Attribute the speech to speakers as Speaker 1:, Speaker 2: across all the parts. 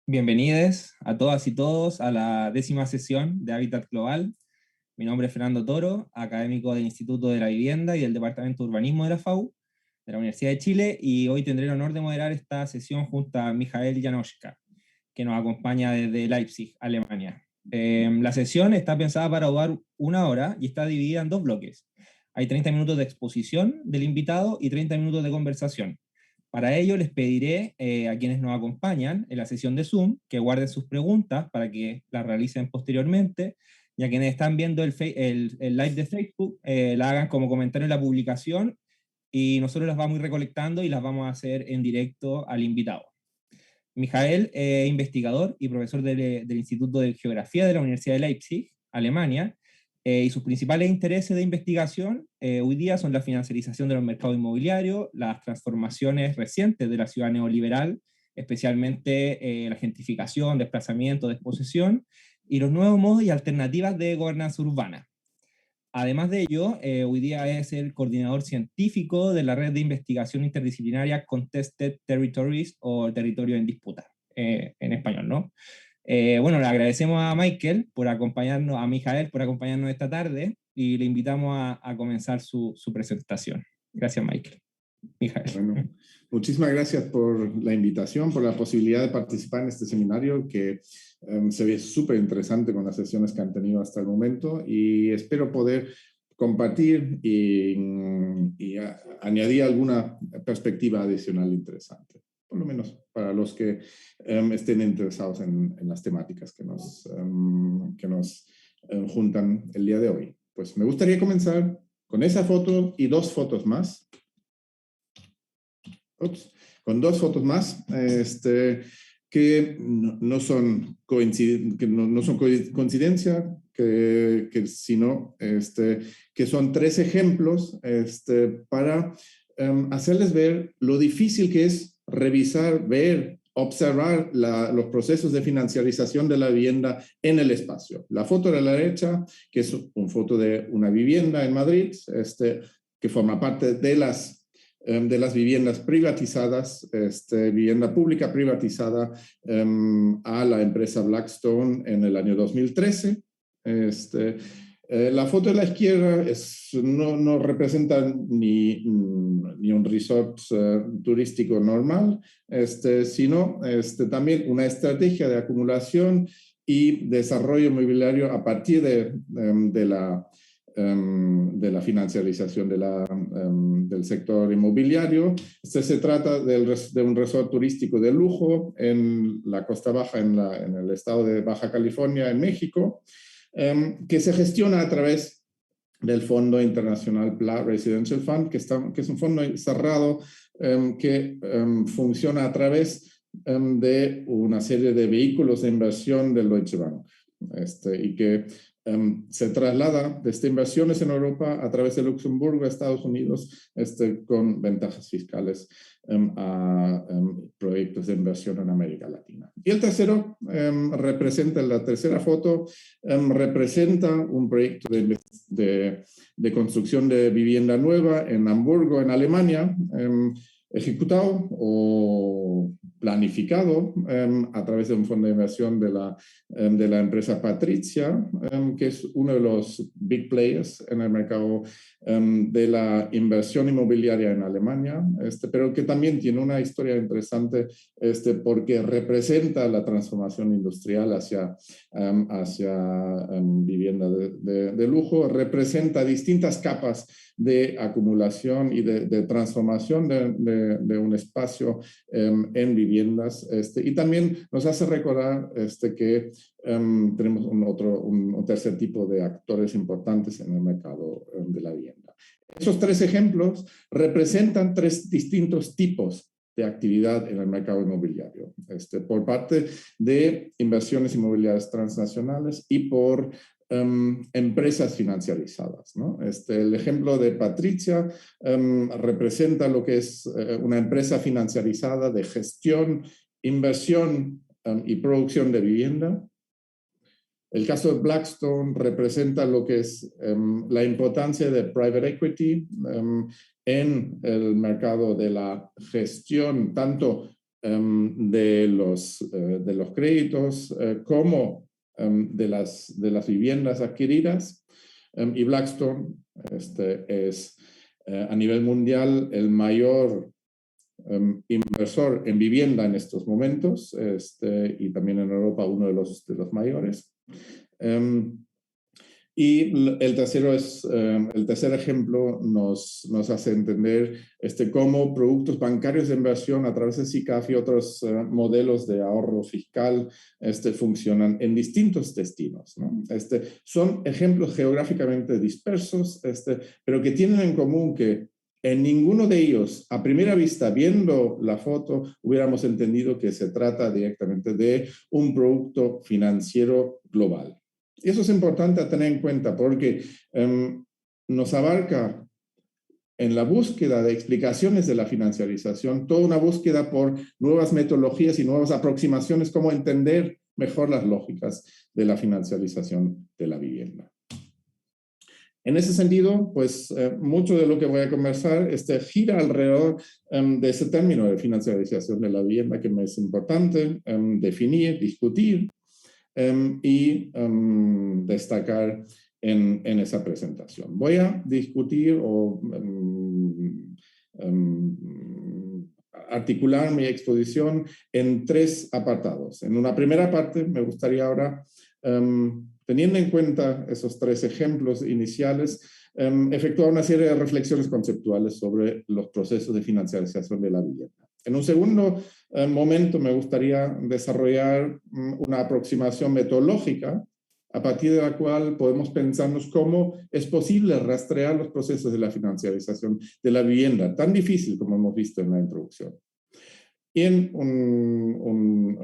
Speaker 1: Bienvenidos a todas y todos a la 10ª sesión de Hábitat Global. Mi nombre es Fernando Toro, académico del Instituto de la Vivienda y del Departamento de Urbanismo de la FAU, de la Universidad de Chile, y hoy tendré el honor de moderar esta sesión junto a Michael Janoschka, que nos acompaña desde Leipzig, Alemania. La sesión está pensada para durar 1 hora y está dividida en 2 bloques. Hay 30 minutos de exposición del invitado y 30 minutos de conversación. Para ello les pediré a quienes nos acompañan en la sesión de Zoom que guarden sus preguntas para que las realicen posteriormente, y a quienes están viendo el live de Facebook la hagan como comentario en la publicación y nosotros las vamos a ir recolectando y las vamos a hacer en directo al invitado. Michael es investigador y profesor del Instituto de Geografía de la Universidad de Leipzig, Alemania, y sus principales intereses de investigación hoy día son la financiarización de los mercados inmobiliarios, las transformaciones recientes de la ciudad neoliberal, especialmente la gentrificación, desplazamiento, desposesión, y los nuevos modos y alternativas de gobernanza urbana. Además de ello, hoy día es el coordinador científico de la red de investigación interdisciplinaria Contested Territories, o Territorio en Disputa, en español, ¿no? Bueno, le agradecemos a Michael por acompañarnos, a Mijael por acompañarnos esta tarde, y le invitamos a comenzar su presentación. Gracias, Michael. Mijael.
Speaker 2: Bueno, muchísimas gracias por la invitación, por la posibilidad de participar en este seminario que se ve súper interesante con las sesiones que han tenido hasta el momento, y espero poder compartir y añadir alguna perspectiva adicional interesante, por lo menos para los que estén interesados en las temáticas que nos juntan el día de hoy. Pues me gustaría comenzar con esa foto y 2 fotos más. Con 2 fotos más que no son coincidencia, sino que son 3 ejemplos para hacerles ver lo difícil que es revisar, ver, observar los procesos de financiarización de la vivienda en el espacio. La foto de la derecha, que es una foto de una vivienda en Madrid, que forma parte de las viviendas privatizadas, vivienda pública privatizada a la empresa Blackstone en el año 2013. La foto de la izquierda no representa ni un resort turístico normal, sino también una estrategia de acumulación y desarrollo inmobiliario a partir de la financiarización del sector inmobiliario. Se trata de un resort turístico de lujo en la Costa Baja, en el estado de Baja California, en México, que se gestiona a través del Fondo Internacional PLA Residential Fund, que es un fondo cerrado que funciona a través de una serie de vehículos de inversión del Deutsche Bank, y que se traslada desde inversiones en Europa a través de Luxemburgo a Estados Unidos, con ventajas fiscales a proyectos de inversión en América Latina. Y el tercero la tercera foto representa un proyecto de construcción de vivienda nueva en Hamburgo, en Alemania, ejecutado o planificado a través de un fondo de inversión de la empresa Patrizia, que es uno de los big players en el mercado de la inversión inmobiliaria en Alemania, pero que también tiene una historia interesante porque representa la transformación industrial hacia vivienda de lujo, representa distintas capas de acumulación y de transformación de un espacio en viviendas, y también nos hace recordar que tenemos un tercer tipo de actores importantes en el mercado de la vivienda. Esos 3 ejemplos representan 3 distintos tipos de actividad en el mercado inmobiliario, por parte de inversiones inmobiliarias transnacionales y por empresas financiarizadas, ¿no? El ejemplo de Patrizia representa lo que es una empresa financiarizada de gestión, inversión y producción de vivienda. El caso de Blackstone representa lo que es la importancia de private equity en el mercado de la gestión, tanto de los créditos como de las viviendas adquiridas. Y Blackstone es a nivel mundial el mayor inversor en vivienda en estos momentos, y también en Europa uno de los mayores. Y el tercer ejemplo nos hace entender cómo productos bancarios de inversión a través de SICAF y otros modelos de ahorro fiscal funcionan en distintos destinos, ¿no? Son ejemplos geográficamente dispersos, pero que tienen en común que en ninguno de ellos, a primera vista, viendo la foto, hubiéramos entendido que se trata directamente de un producto financiero global. Y eso es importante a tener en cuenta porque nos abarca en la búsqueda de explicaciones de la financiarización, toda una búsqueda por nuevas metodologías y nuevas aproximaciones, cómo entender mejor las lógicas de la financiarización de la vivienda. En ese sentido, pues mucho de lo que voy a conversar gira alrededor de ese término de financiarización de la vivienda que me es importante definir, discutir y destacar en esa presentación. Voy a discutir o articular mi exposición en 3 apartados. En una primera parte me gustaría ahora, teniendo en cuenta esos 3 ejemplos iniciales, efectuar una serie de reflexiones conceptuales sobre los procesos de financiarización de la vivienda. En un segundo momento me gustaría desarrollar una aproximación metodológica a partir de la cual podemos pensarnos cómo es posible rastrear los procesos de la financiarización de la vivienda, tan difícil como hemos visto en la introducción. Y en un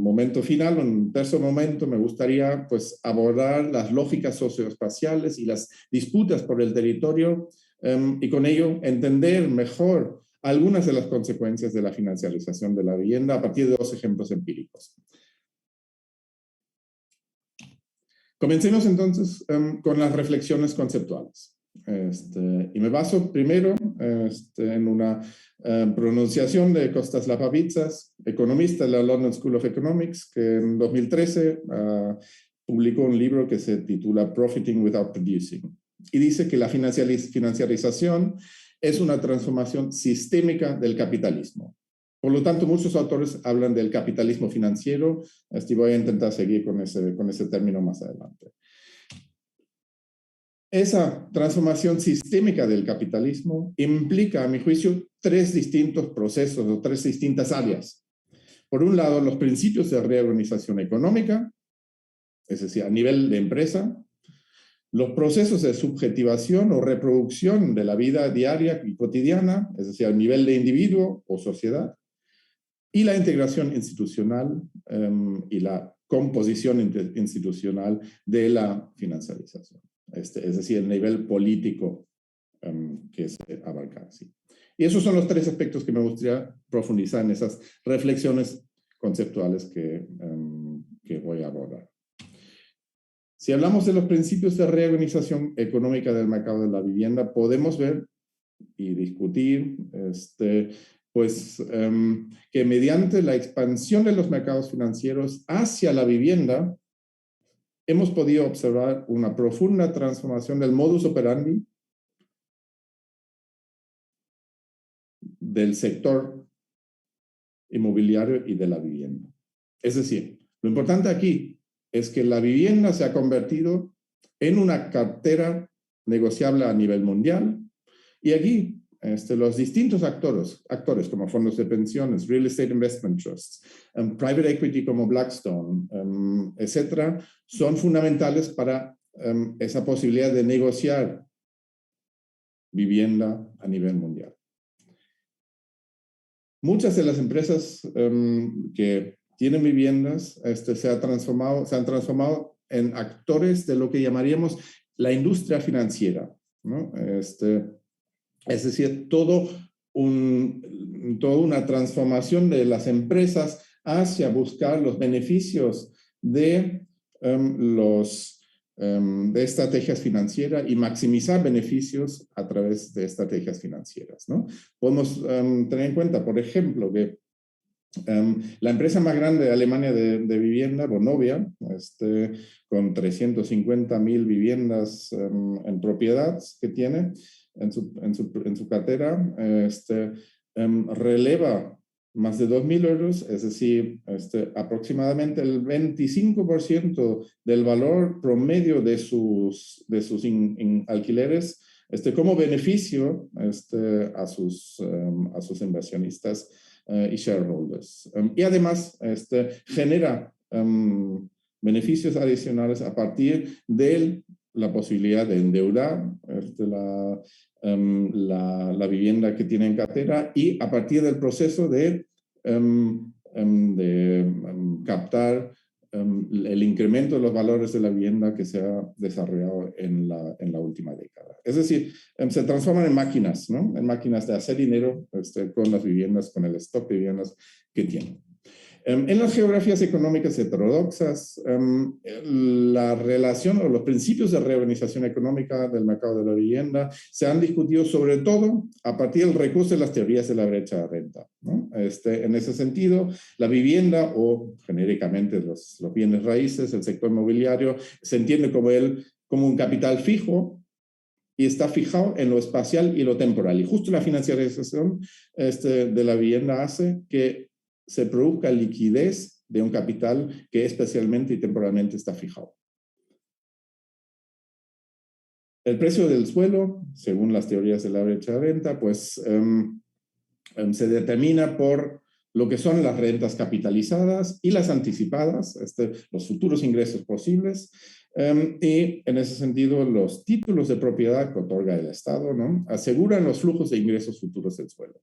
Speaker 2: momento final, un tercer momento, me gustaría pues, abordar las lógicas socioespaciales y las disputas por el territorio y con ello entender mejor algunas de las consecuencias de la financiarización de la vivienda a partir de 2 ejemplos empíricos. Comencemos entonces con las reflexiones conceptuales. Y me baso primero en una pronunciación de Kostas Lapavitsas, economista de la London School of Economics, que en 2013 publicó un libro que se titula Profiting Without Producing. Y dice que la financiarización es una transformación sistémica del capitalismo. Por lo tanto, muchos autores hablan del capitalismo financiero. Voy a intentar seguir con ese término más adelante. Esa transformación sistémica del capitalismo implica, a mi juicio, 3 distintos procesos o 3 distintas áreas. Por un lado, los principios de reorganización económica, es decir, a nivel de empresa, los procesos de subjetivación o reproducción de la vida diaria y cotidiana, es decir, a nivel de individuo o sociedad, y la integración institucional y la composición institucional de la financiarización. Es decir, el nivel político que se abarca así. Y esos son los 3 aspectos que me gustaría profundizar en esas reflexiones conceptuales que voy a abordar. Si hablamos de los principios de reorganización económica del mercado de la vivienda, podemos ver y discutir que mediante la expansión de los mercados financieros hacia la vivienda, hemos podido observar una profunda transformación del modus operandi del sector inmobiliario y de la vivienda. Es decir, lo importante aquí es que la vivienda se ha convertido en una cartera negociable a nivel mundial y aquí los distintos actores como fondos de pensiones, real estate investment trusts, private equity como Blackstone, etcétera, son fundamentales para esa posibilidad de negociar vivienda a nivel mundial. Muchas de las empresas que tienen viviendas se han transformado en actores de lo que llamaríamos la industria financiera, ¿no? Es decir, toda una transformación de las empresas hacia buscar los beneficios de estrategias financieras y maximizar beneficios a través de estrategias financieras, ¿no? Podemos tener en cuenta, por ejemplo, que La empresa más grande de Alemania de vivienda, Vonovia, con 350.000 viviendas en propiedad que tiene en su cartera, releva más de 2.000 euros, es decir, aproximadamente el 25% del valor promedio de sus alquileres como beneficio a sus inversionistas y shareholders. Y además genera beneficios adicionales a partir de la posibilidad de endeudar la vivienda que tiene en cartera y a partir del proceso de captar el incremento de los valores de la vivienda que se ha desarrollado en la última década. Es decir, se transforman en máquinas, ¿no? En máquinas de hacer dinero con las viviendas, con el stock de viviendas que tienen. En las geografías económicas heterodoxas, la relación o los principios de reorganización económica del mercado de la vivienda se han discutido sobre todo a partir del recurso de las teorías de la brecha de renta, ¿no? En ese sentido, la vivienda o genéricamente los bienes raíces, el sector inmobiliario, se entiende como un capital fijo y está fijado en lo espacial y lo temporal. Y justo la financiarización de la vivienda hace que se produzca liquidez de un capital que especialmente y temporalmente está fijado. El precio del suelo, según las teorías de la brecha de renta, pues se determina por lo que son las rentas capitalizadas y las anticipadas, los futuros ingresos posibles, y en ese sentido los títulos de propiedad que otorga el Estado, ¿no? Aseguran los flujos de ingresos futuros del suelo.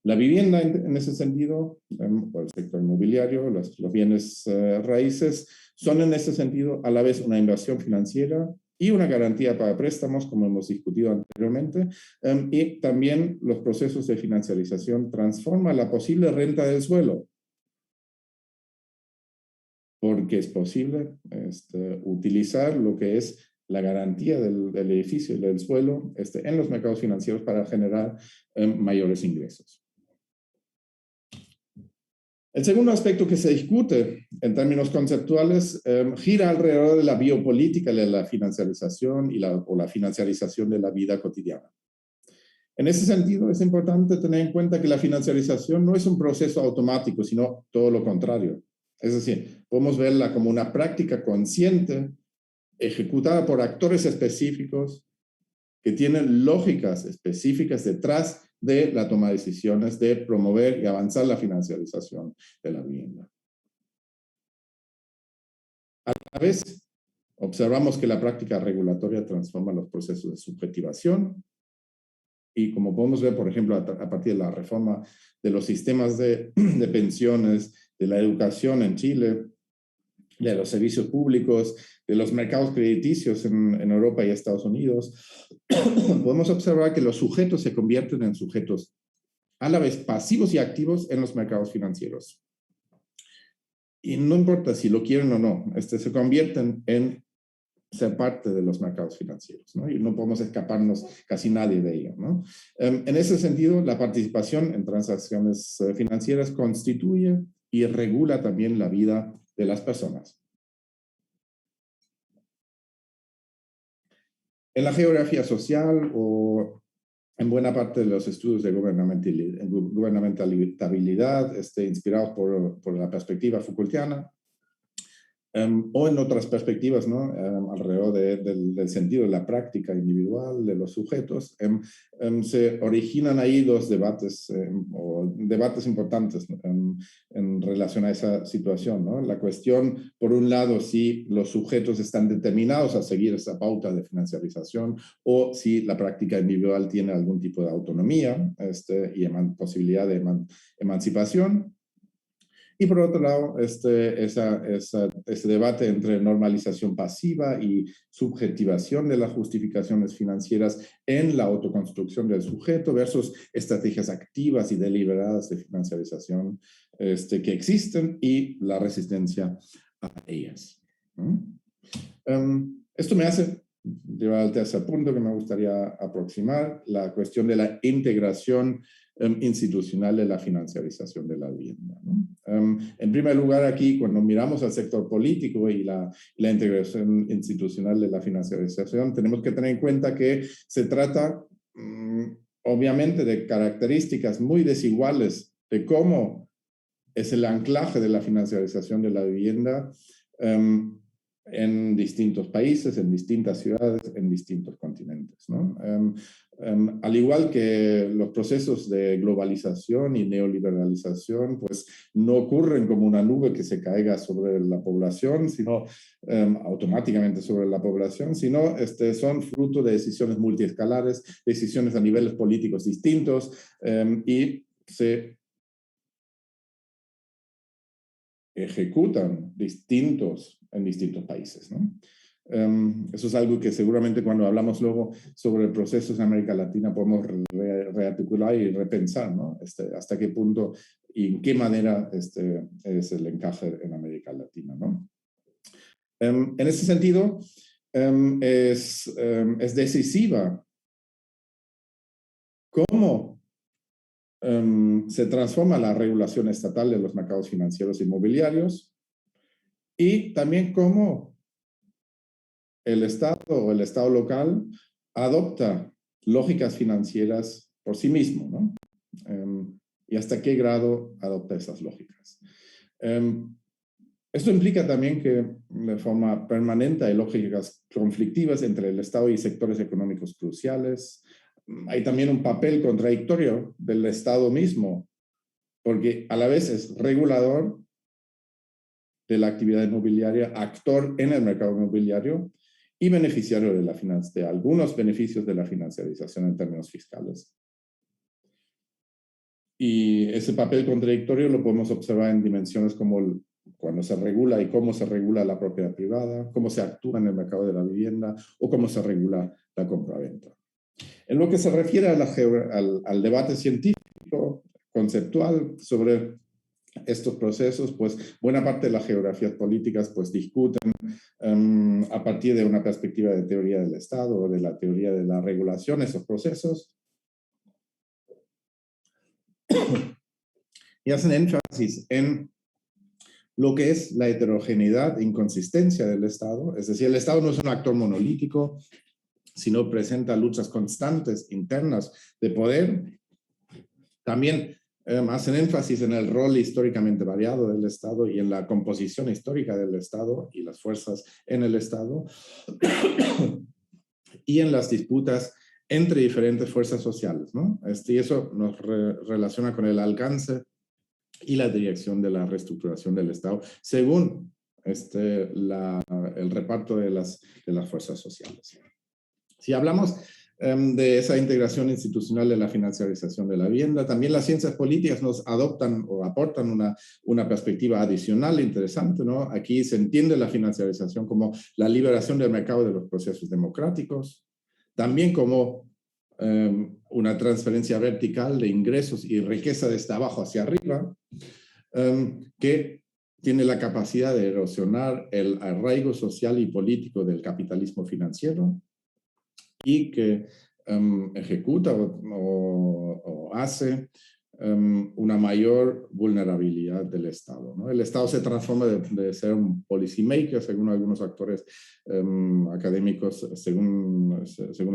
Speaker 2: La vivienda, en ese sentido, o el sector inmobiliario, los bienes raíces, son en ese sentido a la vez una inversión financiera y una garantía para préstamos, como hemos discutido anteriormente, y también los procesos de financiarización transforman la posible renta del suelo, porque es posible utilizar lo que es la garantía del edificio y del suelo en los mercados financieros para generar mayores ingresos. El segundo aspecto que se discute en términos conceptuales gira alrededor de la biopolítica de la financiarización o la financiarización de la vida cotidiana. En ese sentido, es importante tener en cuenta que la financiarización no es un proceso automático, sino todo lo contrario. Es decir, podemos verla como una práctica consciente, ejecutada por actores específicos que tienen lógicas específicas detrás de la toma de decisiones de promover y avanzar la financiarización de la vivienda. A la vez, observamos que la práctica regulatoria transforma los procesos de subjetivación y como podemos ver, por ejemplo, a partir de la reforma de los sistemas de pensiones, de la educación en Chile, de los servicios públicos, de los mercados crediticios en Europa y Estados Unidos, podemos observar que los sujetos se convierten en sujetos a la vez pasivos y activos en los mercados financieros. Y no importa si lo quieren o no, se convierten en ser parte de los mercados financieros, ¿no? Y no podemos escaparnos casi nadie de ello, ¿no? En ese sentido, la participación en transacciones financieras constituye y regula también la vida de las personas. En la geografía social o en buena parte de los estudios de gubernamentabilidad inspirados por la perspectiva Foucaultiana, o en otras perspectivas, ¿no? Alrededor del sentido de la práctica individual de los sujetos, se originan ahí dos debates, o debates importantes en relación a esa situación, ¿no? La cuestión, por un lado, si los sujetos están determinados a seguir esa pauta de financiarización o si la práctica individual tiene algún tipo de autonomía y posibilidad de emancipación. Y por otro lado, ese debate entre normalización pasiva y subjetivación de las justificaciones financieras en la autoconstrucción del sujeto versus estrategias activas y deliberadas de financiarización que existen y la resistencia a ellas. Esto me hace llevar al tercer punto que me gustaría aproximar, la cuestión de la integración institucional de la financiarización de la vivienda, ¿no? En primer lugar, aquí, cuando miramos al sector político y la integración institucional de la financiarización, tenemos que tener en cuenta que se trata, obviamente, de características muy desiguales de cómo es el anclaje de la financiarización de la vivienda en distintos países, en distintas ciudades, en distintos continentes, ¿no? Al igual que los procesos de globalización y neoliberalización, pues no ocurren como una nube que se caiga sobre la población, sino automáticamente sobre la población, sino son fruto de decisiones multiescalares, decisiones a niveles políticos distintos, y se ejecutan en distintos países, ¿no? Eso es algo que seguramente cuando hablamos luego sobre procesos en América Latina podemos rearticular y repensar, ¿no? Hasta qué punto y en qué manera es el encaje en América Latina, ¿no? En ese sentido, es decisiva cómo se transforma la regulación estatal de los mercados financieros inmobiliarios y también cómo el Estado o el Estado local adopta lógicas financieras por sí mismo, ¿no? Y hasta qué grado adopta esas lógicas. Esto implica también que de forma permanente hay lógicas conflictivas entre el Estado y sectores económicos cruciales. Hay también un papel contradictorio del Estado mismo, porque a la vez es regulador de la actividad inmobiliaria, actor en el mercado inmobiliario y beneficiario de algunos beneficios de la financiarización en términos fiscales. Y ese papel contradictorio lo podemos observar en dimensiones como cuando se regula y cómo se regula la propiedad privada, cómo se actúa en el mercado de la vivienda o cómo se regula la compraventa. En lo que se refiere al debate científico, conceptual sobre estos procesos, pues buena parte de las geografías políticas pues discuten a partir de una perspectiva de teoría del Estado o de la teoría de la regulación esos procesos y hacen énfasis en lo que es la heterogeneidad e inconsistencia del Estado. Es decir, el Estado no es un actor monolítico, sino presenta luchas constantes internas de poder. También hacen énfasis en el rol históricamente variado del Estado y en la composición histórica del Estado y las fuerzas en el Estado y en las disputas entre diferentes fuerzas sociales, ¿no? Y eso nos relaciona con el alcance y la dirección de la reestructuración del Estado según el reparto de las fuerzas sociales. Si hablamos de esa integración institucional de la financiarización de la vivienda, también las ciencias políticas nos adoptan o aportan una perspectiva adicional interesante, ¿no? Aquí se entiende la financiarización como la liberación del mercado de los procesos democráticos, también como una transferencia vertical de ingresos y riqueza desde abajo hacia arriba, que tiene la capacidad de erosionar el arraigo social y político del capitalismo financiero, y que ejecuta o hace una mayor vulnerabilidad del Estado, ¿no? El Estado se transforma de ser un policy maker, según algunos actores académicos, según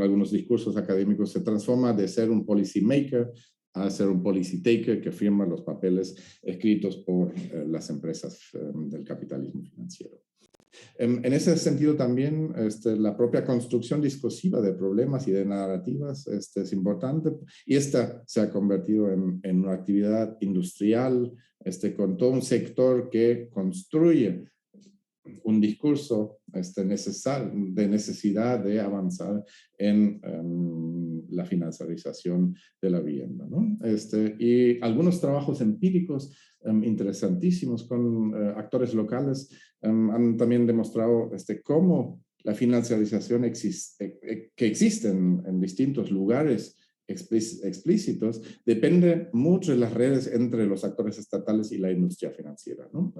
Speaker 2: algunos discursos académicos, se transforma de ser un policy maker a ser un policy taker que firma los papeles escritos por las empresas del capitalismo financiero. En ese sentido también la propia construcción discursiva de problemas y de narrativas es importante, y esta se ha convertido en una actividad industrial con todo un sector que construye un discurso de necesidad de avanzar en la financiarización de la vivienda, ¿no? Y algunos trabajos empíricos interesantísimos con actores locales han también demostrado cómo la financiarización que existe en distintos lugares explícitos depende mucho de las redes entre los actores estatales y la industria financiera, ¿no?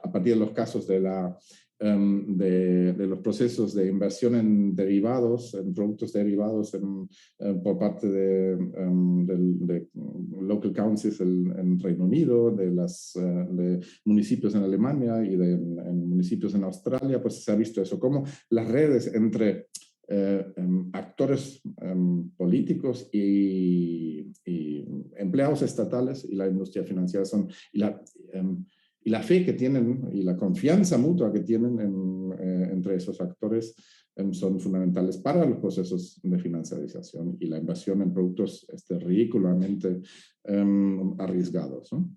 Speaker 2: A partir de los casos de la de los procesos de inversión en derivados, en productos derivados por parte de local councils en Reino Unido, de municipios en Alemania y en municipios en Australia, pues se ha visto eso, como las redes entre actores políticos y empleados estatales y la industria financiera y la fe que tienen y la confianza mutua que tienen entre esos actores son fundamentales para los procesos de financiarización y la inversión en productos ridículamente arriesgados, ¿no?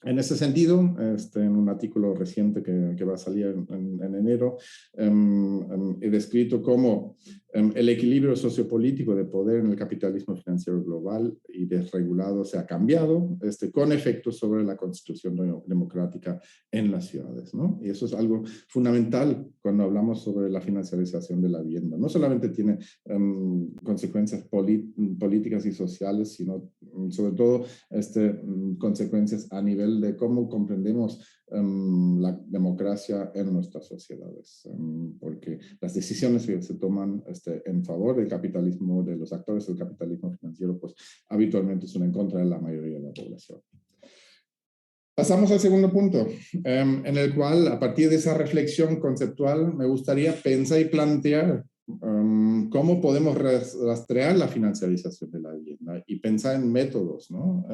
Speaker 2: En ese sentido, en un artículo reciente que va a salir en enero, he descrito cómo el equilibrio sociopolítico de poder en el capitalismo financiero global y desregulado se ha cambiado, con efectos sobre la constitución democrática en las ciudades, ¿no? Y eso es algo fundamental cuando hablamos sobre la financiarización de la vivienda. No solamente tiene consecuencias políticas y sociales, sino sobre todo consecuencias a nivel de cómo comprendemos la democracia en nuestras sociedades, porque las decisiones que se toman en favor del capitalismo, de los actores del capitalismo financiero, pues habitualmente son en contra de la mayoría de la población. Pasamos al segundo punto, en el cual, a partir de esa reflexión conceptual, me gustaría pensar y plantear cómo podemos rastrear la financiarización de la vivienda y pensar en métodos, ¿no?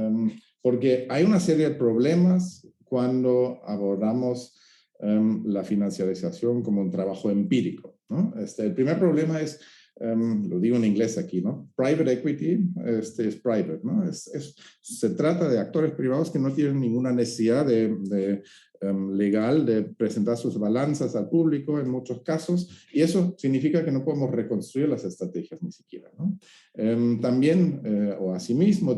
Speaker 2: Porque hay una serie de problemas cuando abordamos la financiarización como un trabajo empírico, ¿no? El primer problema es, lo digo en inglés aquí, ¿no? Private equity es private, ¿no? Se trata de actores privados que no tienen ninguna necesidad legal de presentar sus balanzas al público en muchos casos, y eso significa que no podemos reconstruir las estrategias ni siquiera, ¿no? También, o asimismo,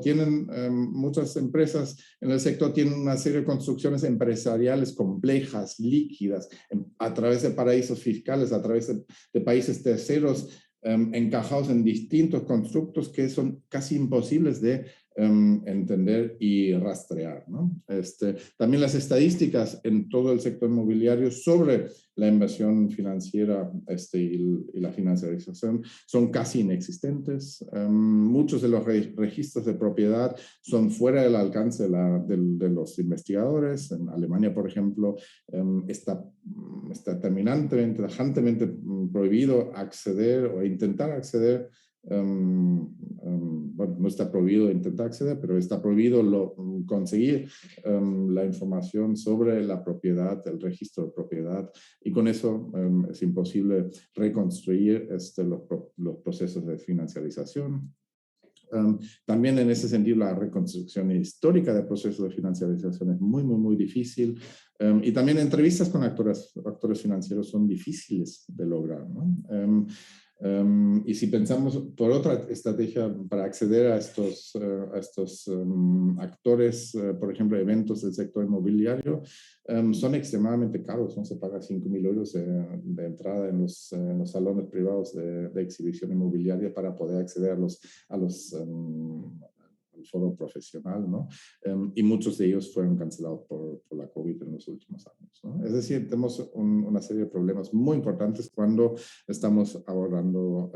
Speaker 2: muchas empresas en el sector tienen una serie de construcciones empresariales complejas, líquidas, a través de paraísos fiscales, a través de países terceros, encajados en distintos constructos que son casi imposibles de entender y rastrear, ¿no? También las estadísticas en todo el sector inmobiliario sobre la inversión financiera y la financiarización son casi inexistentes. Muchos de los registros de propiedad son fuera del alcance de los investigadores. En Alemania, por ejemplo, está terminantemente, tajantemente prohibido acceder o intentar acceder. Bueno, no está prohibido intentar acceder, pero está prohibido conseguir la información sobre la propiedad, el registro de propiedad, y con eso es imposible reconstruir los procesos de financiarización. También en ese sentido la reconstrucción histórica del proceso de financiarización es muy, muy, muy difícil. Y también entrevistas con actores financieros son difíciles de lograr, ¿no? Y si pensamos por otra estrategia para acceder a estos actores, por ejemplo, eventos del sector inmobiliario, son extremadamente caros, ¿no? Se paga 5.000 euros de entrada en los salones privados de exhibición inmobiliaria para poder acceder al foro profesional, ¿no? Y muchos de ellos fueron cancelados por la COVID en los últimos años, ¿no? Es decir, tenemos una serie de problemas muy importantes cuando estamos abordando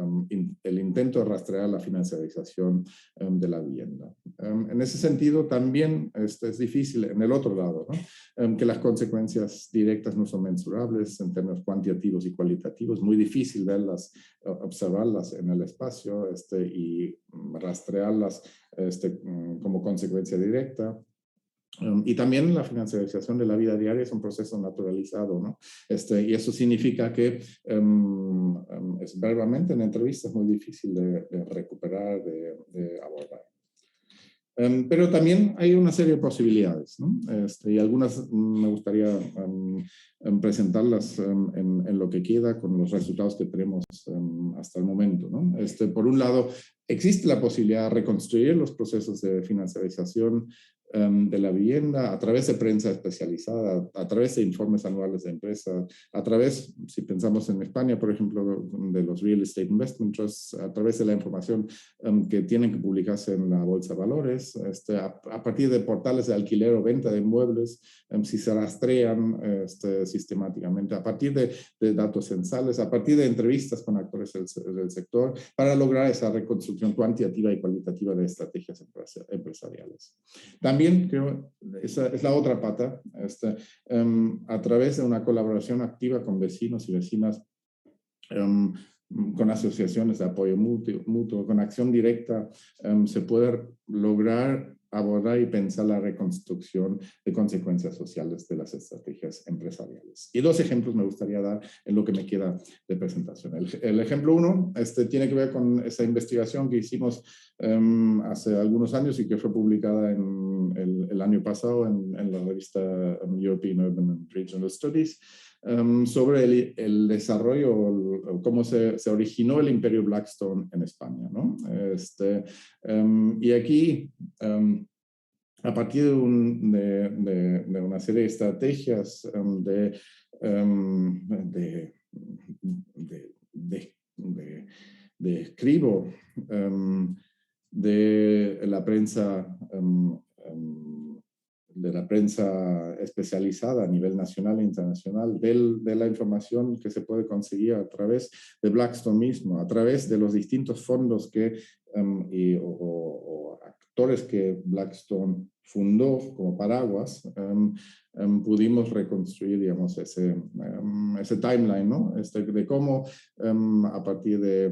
Speaker 2: el intento de rastrear la financiarización de la vivienda. En ese sentido, también es difícil en el otro lado, ¿no? Que las consecuencias directas no son mensurables en términos cuantitativos y cualitativos, muy difícil verlas, observarlas en el espacio y rastrearlas como consecuencia directa. Y también la financiarización de la vida diaria es un proceso naturalizado, ¿no? Y eso significa que es verbalmente en entrevistas muy difícil de recuperar, de abordar. Pero también hay una serie de posibilidades, ¿no? Y algunas me gustaría presentarlas en lo que queda con los resultados que tenemos hasta el momento, ¿no? Por un lado, existe la posibilidad de reconstruir los procesos de financiarización de la vivienda, a través de prensa especializada, a través de informes anuales de empresas, a través, si pensamos en España, por ejemplo, de los Real Estate Investment Trusts, a través de la información que tienen que publicarse en la Bolsa de Valores, a partir de portales de alquiler o venta de inmuebles, si se rastrean sistemáticamente, a partir de datos censales, a partir de entrevistas con actores del sector, para lograr esa reconstrucción cuantitativa y cualitativa de estrategias empresariales. También creo, esa es la otra pata, a través de una colaboración activa con vecinos y vecinas, con asociaciones de apoyo mutuo, con acción directa, se puede lograr abordar y pensar la reconstrucción de consecuencias sociales de las estrategias empresariales. Y dos ejemplos me gustaría dar en lo que me queda de presentación. El ejemplo uno tiene que ver con esa investigación que hicimos hace algunos años y que fue publicada el año pasado en la revista European Urban and Regional Studies, sobre el desarrollo, cómo se originó el imperio Blackstone en España, ¿no? Y aquí, a partir de una serie de estrategias de escribo de la prensa de la prensa especializada a nivel nacional e internacional, de la información que se puede conseguir a través de Blackstone mismo, a través de los distintos fondos o actores que Blackstone fundó como paraguas, pudimos reconstruir, digamos, ese timeline, ¿no? De cómo a partir de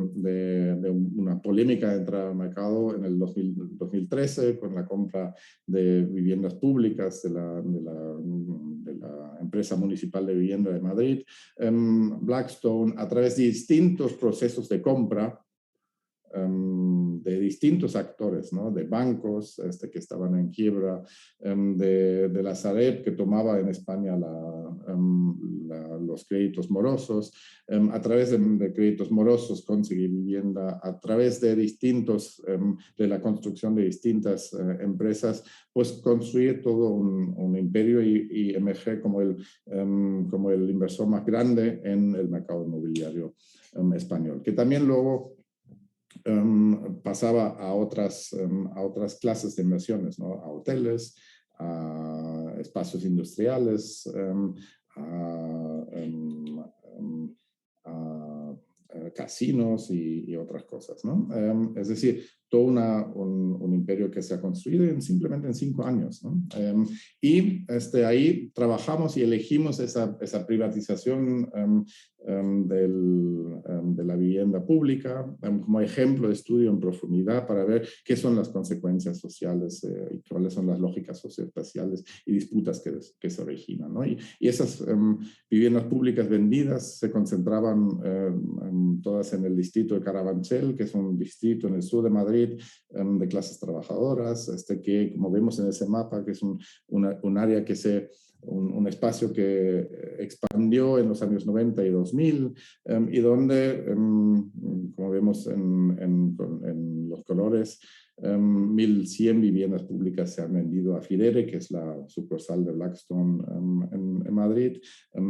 Speaker 2: una polémica de entrada al mercado en el 2013 con la compra de viviendas públicas de la empresa municipal de vivienda de Madrid, Blackstone, a través de distintos procesos de compra, de distintos actores, ¿no? De bancos que estaban en quiebra, de la Sareb que tomaba en España los créditos morosos, a través de créditos morosos conseguir vivienda, a través de de la construcción de distintas empresas, pues construir todo un imperio y emerger como el inversor más grande en el mercado inmobiliario español, que también luego pasaba a otras clases de inversiones, ¿no? A hoteles, a espacios industriales, a casinos y otras cosas, ¿no? Es decir, todo un imperio que se ha construido simplemente en 5 años, ¿no? Y ahí trabajamos y elegimos esa privatización de la vivienda pública como ejemplo de estudio en profundidad para ver qué son las consecuencias sociales y cuáles son las lógicas socioespaciales y disputas que se originan, ¿no? Y esas viviendas públicas vendidas se concentraban todas en el distrito de Carabanchel, que es un distrito en el sur de Madrid de clases trabajadoras, que como vemos en ese mapa, que es un área un espacio que expandió en los años 90 y 2000 y donde, como vemos en los colores, 1.100 viviendas públicas se han vendido a Fidere, que es la sucursal de Blackstone en Madrid,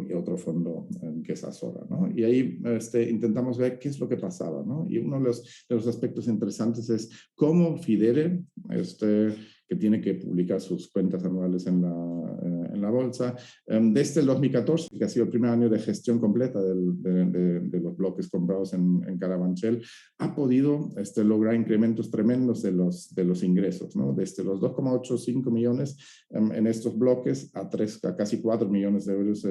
Speaker 2: y otro fondo que es Azora, ¿no? Y ahí intentamos ver qué es lo que pasaba, ¿no? Y uno de los aspectos interesantes es cómo Fidere, que tiene que publicar sus cuentas anuales en la bolsa, desde el 2014, que ha sido el primer año de gestión completa de los bloques comprados en Carabanchel, ha podido lograr incrementos tremendos de los ingresos, ¿no? Desde los 2,85 millones en estos bloques a casi 4 millones de euros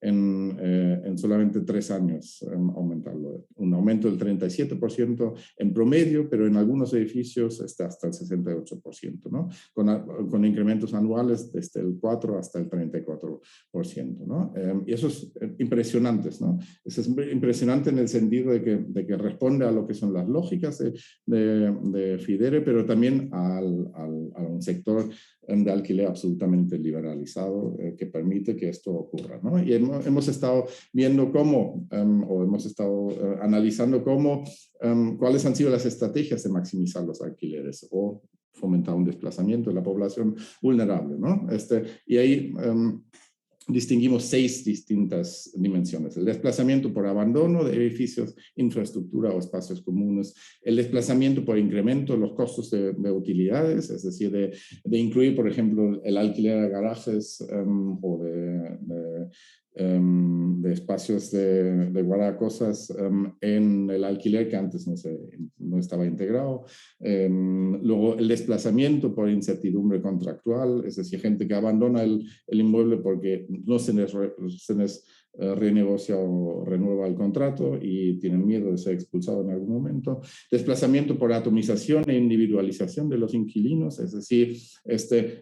Speaker 2: en solamente 3 años, aumentarlo. Un aumento del 37% en promedio, pero en algunos edificios hasta el 68%, ¿no? Con incrementos anuales desde el 4 hasta el 34%, ¿no? Y eso es impresionante, ¿no? Eso es impresionante en el sentido de que responde a lo que son las lógicas de Fidere, pero también a un sector de alquiler absolutamente liberalizado que permite que esto ocurra, ¿no? Y hemos estado viendo cómo, o hemos estado analizando cuáles han sido las estrategias de maximizar los alquileres o fomentar un desplazamiento de la población vulnerable, ¿no? Y ahí distinguimos 6 distintas dimensiones: el desplazamiento por abandono de edificios, infraestructura o espacios comunes, el desplazamiento por incremento de los costos de utilidades, es decir, de incluir, por ejemplo, el alquiler de garajes o de espacios de guardar cosas en el alquiler que antes no estaba integrado. Luego, el desplazamiento por incertidumbre contractual, es decir, gente que abandona el inmueble porque no se les renegocia o renueva el contrato y tienen miedo de ser expulsado en algún momento. Desplazamiento por atomización e individualización de los inquilinos, es decir,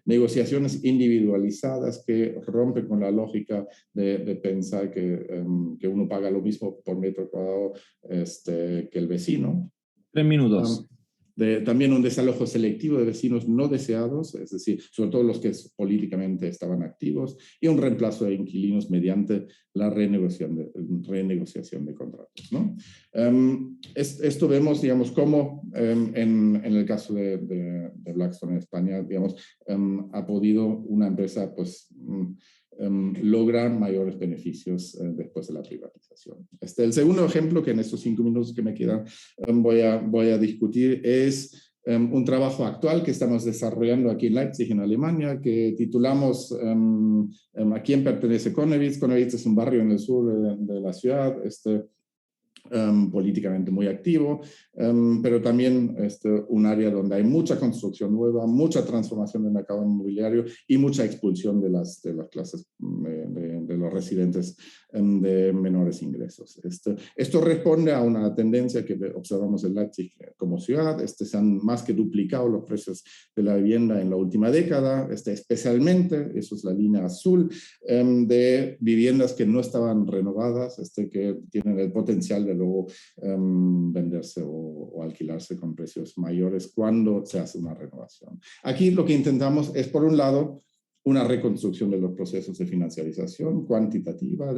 Speaker 2: negociaciones individualizadas que rompen con la lógica de pensar que uno paga lo mismo por metro cuadrado que el vecino.
Speaker 1: 3 minutos.
Speaker 2: También un desalojo selectivo de vecinos no deseados, es decir, sobre todo los que políticamente estaban activos, y un reemplazo de inquilinos mediante la renegociación de contratos, ¿no? Esto vemos, digamos, cómo en el caso de Blackstone en España, digamos, ha podido una empresa, pues, lograr mayores beneficios después de la privatización. El segundo ejemplo, que en estos 5 minutos que me quedan voy a discutir, es un trabajo actual que estamos desarrollando aquí en Leipzig, en Alemania, que titulamos ¿A quién pertenece Connewitz? Connewitz es un barrio en el sur de la ciudad, políticamente muy activo, pero también un área donde hay mucha construcción nueva, mucha transformación del mercado inmobiliario y mucha expulsión de las clases de los residentes de menores ingresos. Esto responde a una tendencia que observamos en Leipzig como ciudad. Se han más que duplicado los precios de la vivienda en la última década, especialmente, eso es la línea azul, de viviendas que no estaban renovadas, que tienen el potencial de luego venderse o alquilarse con precios mayores cuando se hace una renovación. Aquí lo que intentamos es, por un lado, una reconstrucción de los procesos de financiarización cuantitativa.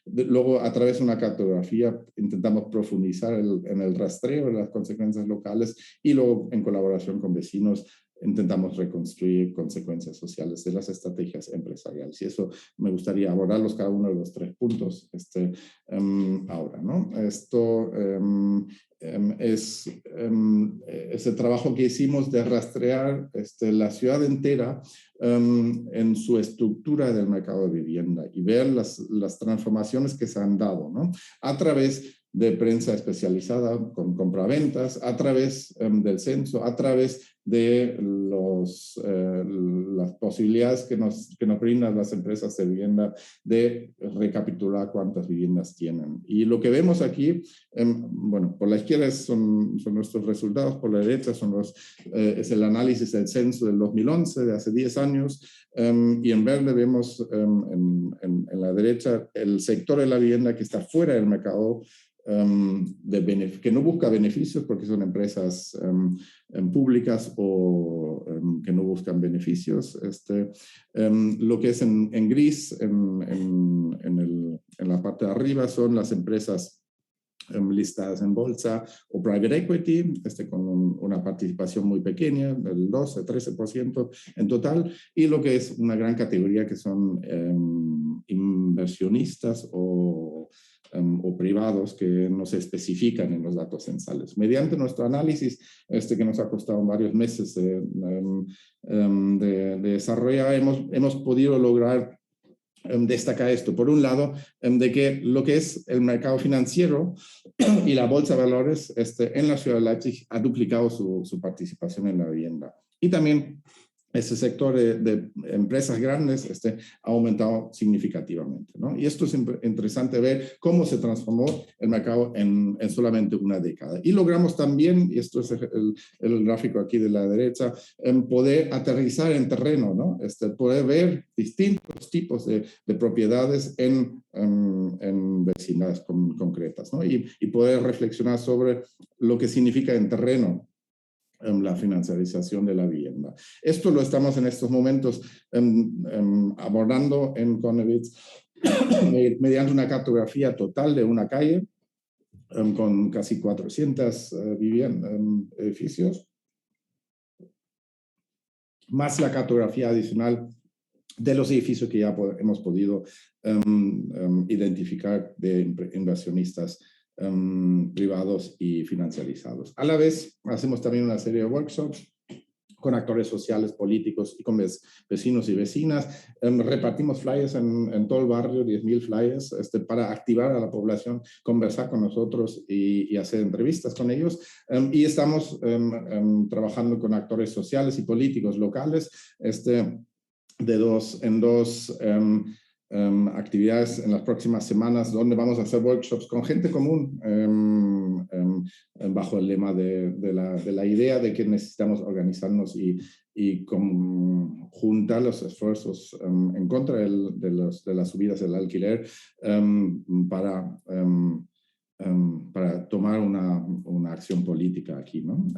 Speaker 2: Luego, a través de una cartografía, intentamos profundizar en el rastreo de las consecuencias locales y luego, en colaboración con vecinos, intentamos reconstruir consecuencias sociales de las estrategias empresariales. Y eso me gustaría abordarlos cada uno de los 3 puntos ahora, ¿no? Esto es el trabajo que hicimos de rastrear la ciudad entera en su estructura del mercado de vivienda y ver las transformaciones que se han dado, ¿no? A través de prensa especializada con compraventas, a través del censo, a través de las posibilidades que nos brindan las empresas de vivienda de recapitular cuántas viviendas tienen. Y lo que vemos aquí, bueno, por la izquierda son nuestros resultados, por la derecha es el análisis del censo del 2011, de hace 10 años, y en verde vemos en la derecha el sector de la vivienda que está fuera del mercado, que no busca beneficios porque son empresas públicas o que no buscan beneficios. Lo que es en gris, en la parte de arriba, son las empresas listadas en bolsa o private equity, con una participación muy pequeña, del 12-13% en total, y lo que es una gran categoría que son inversionistas o privados que no se especifican en los datos censales. Mediante nuestro análisis, que nos ha costado varios meses de desarrollar, hemos podido lograr destaca esto. Por un lado, de que lo que es el mercado financiero y la bolsa de valores en la ciudad de Leipzig ha duplicado su participación en la vivienda. Y también ese sector de empresas grandes ha aumentado significativamente, ¿no? Y esto es interesante ver cómo se transformó el mercado en solamente una década. Y logramos también, y esto es el gráfico aquí de la derecha, poder aterrizar en terreno, ¿no? Poder ver distintos tipos de propiedades en vecindades concretas, ¿no? Y poder reflexionar sobre lo que significa en terreno la financiarización de la vivienda. Esto lo estamos en estos momentos abordando en Connewitz mediante una cartografía total de una calle con casi 400 edificios. más la cartografía adicional de los edificios que ya hemos podido identificar de inversionistas privados y financiarizados. A la vez, hacemos también una serie de workshops con actores sociales, políticos y con vecinos y vecinas. Repartimos flyers en todo el barrio, 10.000 flyers, para activar a la población, conversar con nosotros y hacer entrevistas con ellos. Y estamos trabajando con actores sociales y políticos locales, en dos actividades en las próximas semanas, donde vamos a hacer workshops con gente común, bajo el lema de la idea de que necesitamos organizarnos y juntar los esfuerzos en contra de las subidas del alquiler para tomar una acción política aquí, ¿no?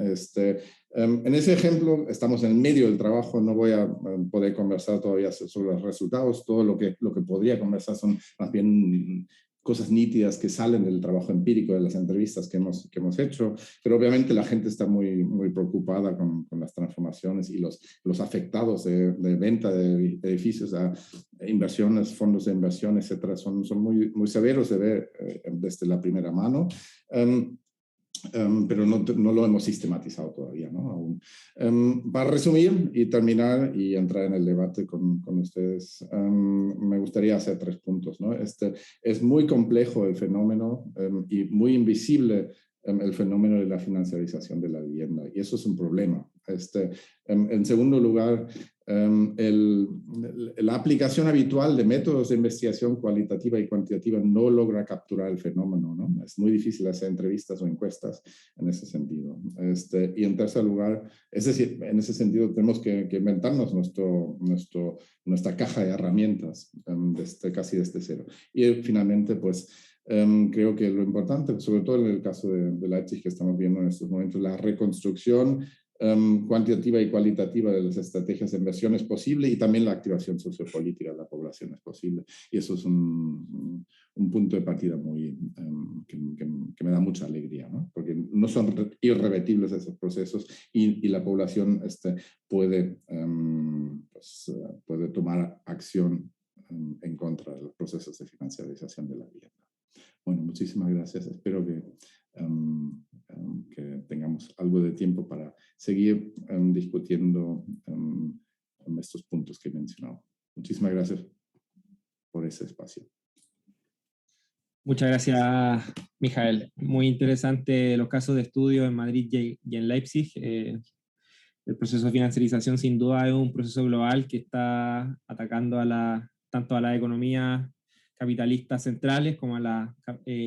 Speaker 2: En ese ejemplo, estamos en el medio del trabajo, no voy a poder conversar todavía sobre los resultados, todo lo que podría conversar son más bien cosas nítidas que salen del trabajo empírico, de las entrevistas que hemos hecho, pero obviamente la gente está muy, muy preocupada con las transformaciones y los afectados de venta de edificios a inversiones, fondos de inversión, etcétera, son muy, muy severos de ver desde la primera mano. Pero no lo hemos sistematizado todavía, ¿no? Aún. Para resumir y terminar y entrar en el debate con ustedes, me gustaría hacer 3 puntos, ¿no? Es muy complejo el fenómeno y muy invisible el fenómeno de la financiarización de la vivienda, y eso es un problema. En segundo lugar, la aplicación habitual de métodos de investigación cualitativa y cuantitativa no logra capturar el fenómeno, ¿no? Es muy difícil hacer entrevistas o encuestas en ese sentido. Y en tercer lugar, es decir, en ese sentido tenemos que inventarnos nuestra caja de herramientas casi desde cero. Y finalmente, pues, creo que lo importante, sobre todo en el caso de Leipzig que estamos viendo en estos momentos, la reconstrucción cuantitativa y cualitativa de las estrategias de inversión es posible, y también la activación sociopolítica de la población es posible. Y eso es un punto de partida muy que me da mucha alegría, ¿no? Porque no son irrebatibles esos procesos, y la población puede tomar acción en contra de los procesos de financiarización de la vivienda. Bueno, muchísimas gracias. Espero que tengamos algo de tiempo para seguir discutiendo estos puntos que he mencionado. Muchísimas gracias por ese espacio.
Speaker 1: Muchas gracias, Mijael. Muy interesante los casos de estudio en Madrid y en Leipzig. El proceso de financiarización sin duda es un proceso global que está atacando tanto a las economías capitalistas centrales como a las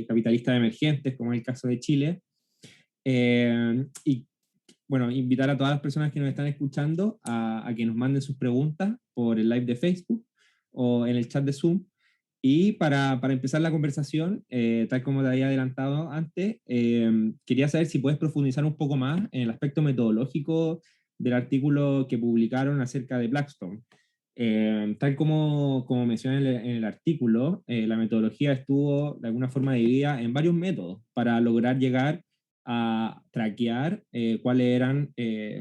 Speaker 1: capitalistas emergentes, como es el caso de Chile. Y bueno, invitar a todas las personas que nos están escuchando a que nos manden sus preguntas por el live de Facebook o en el chat de Zoom. Y para empezar la conversación, tal como te había adelantado antes, quería saber si puedes profundizar un poco más en el aspecto metodológico del artículo que publicaron acerca de Blackstone. Tal como mencioné en el artículo, la metodología estuvo de alguna forma dividida en varios métodos para lograr llegar a traquear cuáles eran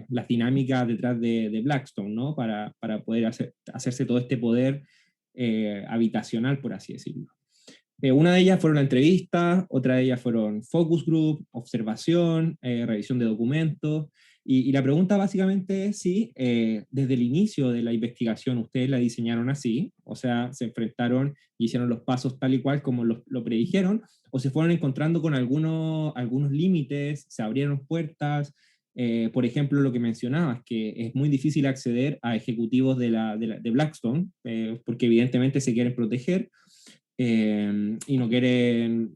Speaker 1: las dinámicas detrás de Blackstone, ¿no? Para poder hacerse todo este poder habitacional, por así decirlo. Una de ellas fueron la entrevista, otra de ellas fueron focus group, observación, revisión de documentos, y la pregunta básicamente es si desde el inicio de la investigación ustedes la diseñaron así, o sea, se enfrentaron y hicieron los pasos tal y cual como lo predijeron, o se fueron encontrando con algunos límites, se abrieron puertas. Por ejemplo, lo que mencionabas, que es muy difícil acceder a ejecutivos de Blackstone, porque evidentemente se quieren proteger y no quieren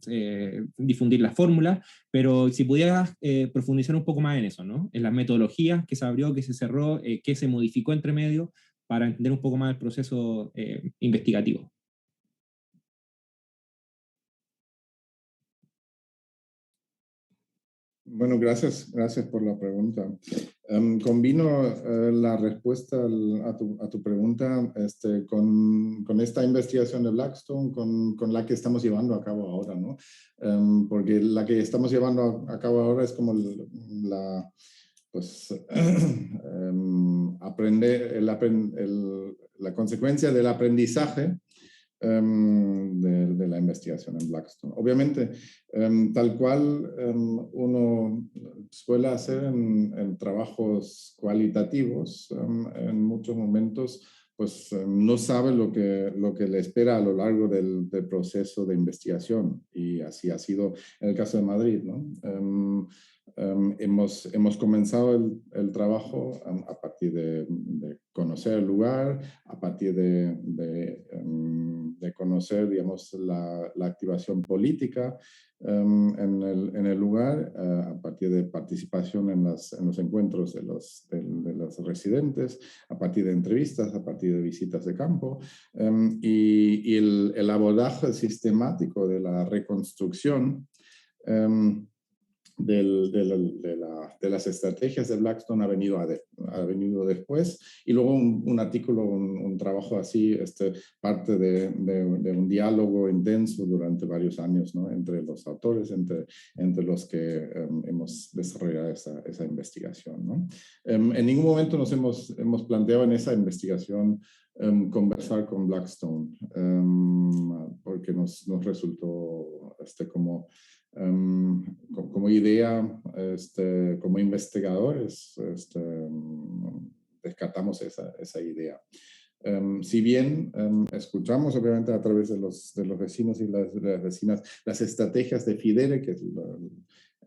Speaker 1: difundir las fórmulas, pero si pudieras profundizar un poco más en eso, ¿no? En las metodologías que se abrió, que se cerró, que se modificó entre medio, para entender un poco más el proceso investigativo.
Speaker 2: Bueno, gracias por la pregunta. Combino la respuesta a tu pregunta con esta investigación de Blackstone, con la que estamos llevando a cabo ahora, ¿no? Porque la que estamos llevando a cabo ahora es como pues, la consecuencia del aprendizaje de la investigación en Blackstone. Obviamente, tal cual uno suele hacer en trabajos cualitativos, en muchos momentos pues no sabe lo que le espera a lo largo del proceso de investigación, y así ha sido en el caso de Madrid, ¿no? Hemos comenzado el trabajo a partir de conocer el lugar, a partir de conocer, digamos, la activación política en el lugar, a partir de participación en los encuentros de los residentes, a partir de entrevistas, a partir de visitas de campo, y el abordaje sistemático de la reconstrucción de las estrategias de Blackstone ha venido después, y luego un artículo, un trabajo así, parte de un diálogo intenso durante varios años, ¿no? Entre los autores, entre los que hemos desarrollado esa investigación, ¿no? En ningún momento nos hemos planteado en esa investigación conversar con Blackstone, porque nos resultó como idea, como investigadores, descartamos esa idea. Si bien escuchamos obviamente a través de los vecinos y las vecinas las estrategias de Fidere, que es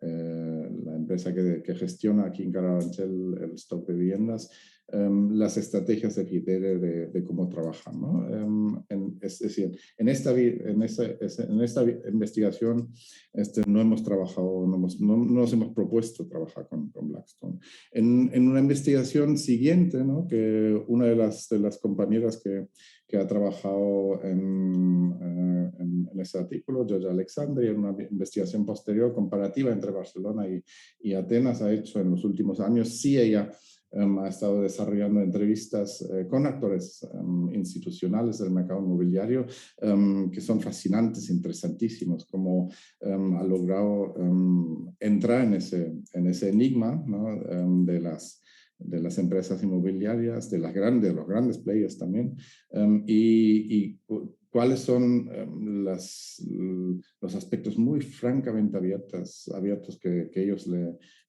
Speaker 2: la empresa que gestiona aquí en Carabanchel el stock de viviendas, las estrategias de Fidere de cómo trabajan, ¿no? Es decir, en esta investigación no hemos trabajado, no nos hemos propuesto trabajar con Blackstone. En una investigación siguiente, ¿no? Que una de las compañeras que ha trabajado en ese artículo, Georgia Alexandri, en una investigación posterior comparativa entre Barcelona y Atenas, ha hecho en los últimos años. Sí, ella ha estado desarrollando entrevistas con actores institucionales del mercado inmobiliario que son fascinantes, interesantísimos, como ha logrado entrar en ese enigma, ¿no? De las empresas inmobiliarias, de los grandes players también, y cuáles son los aspectos muy francamente abiertos que ellos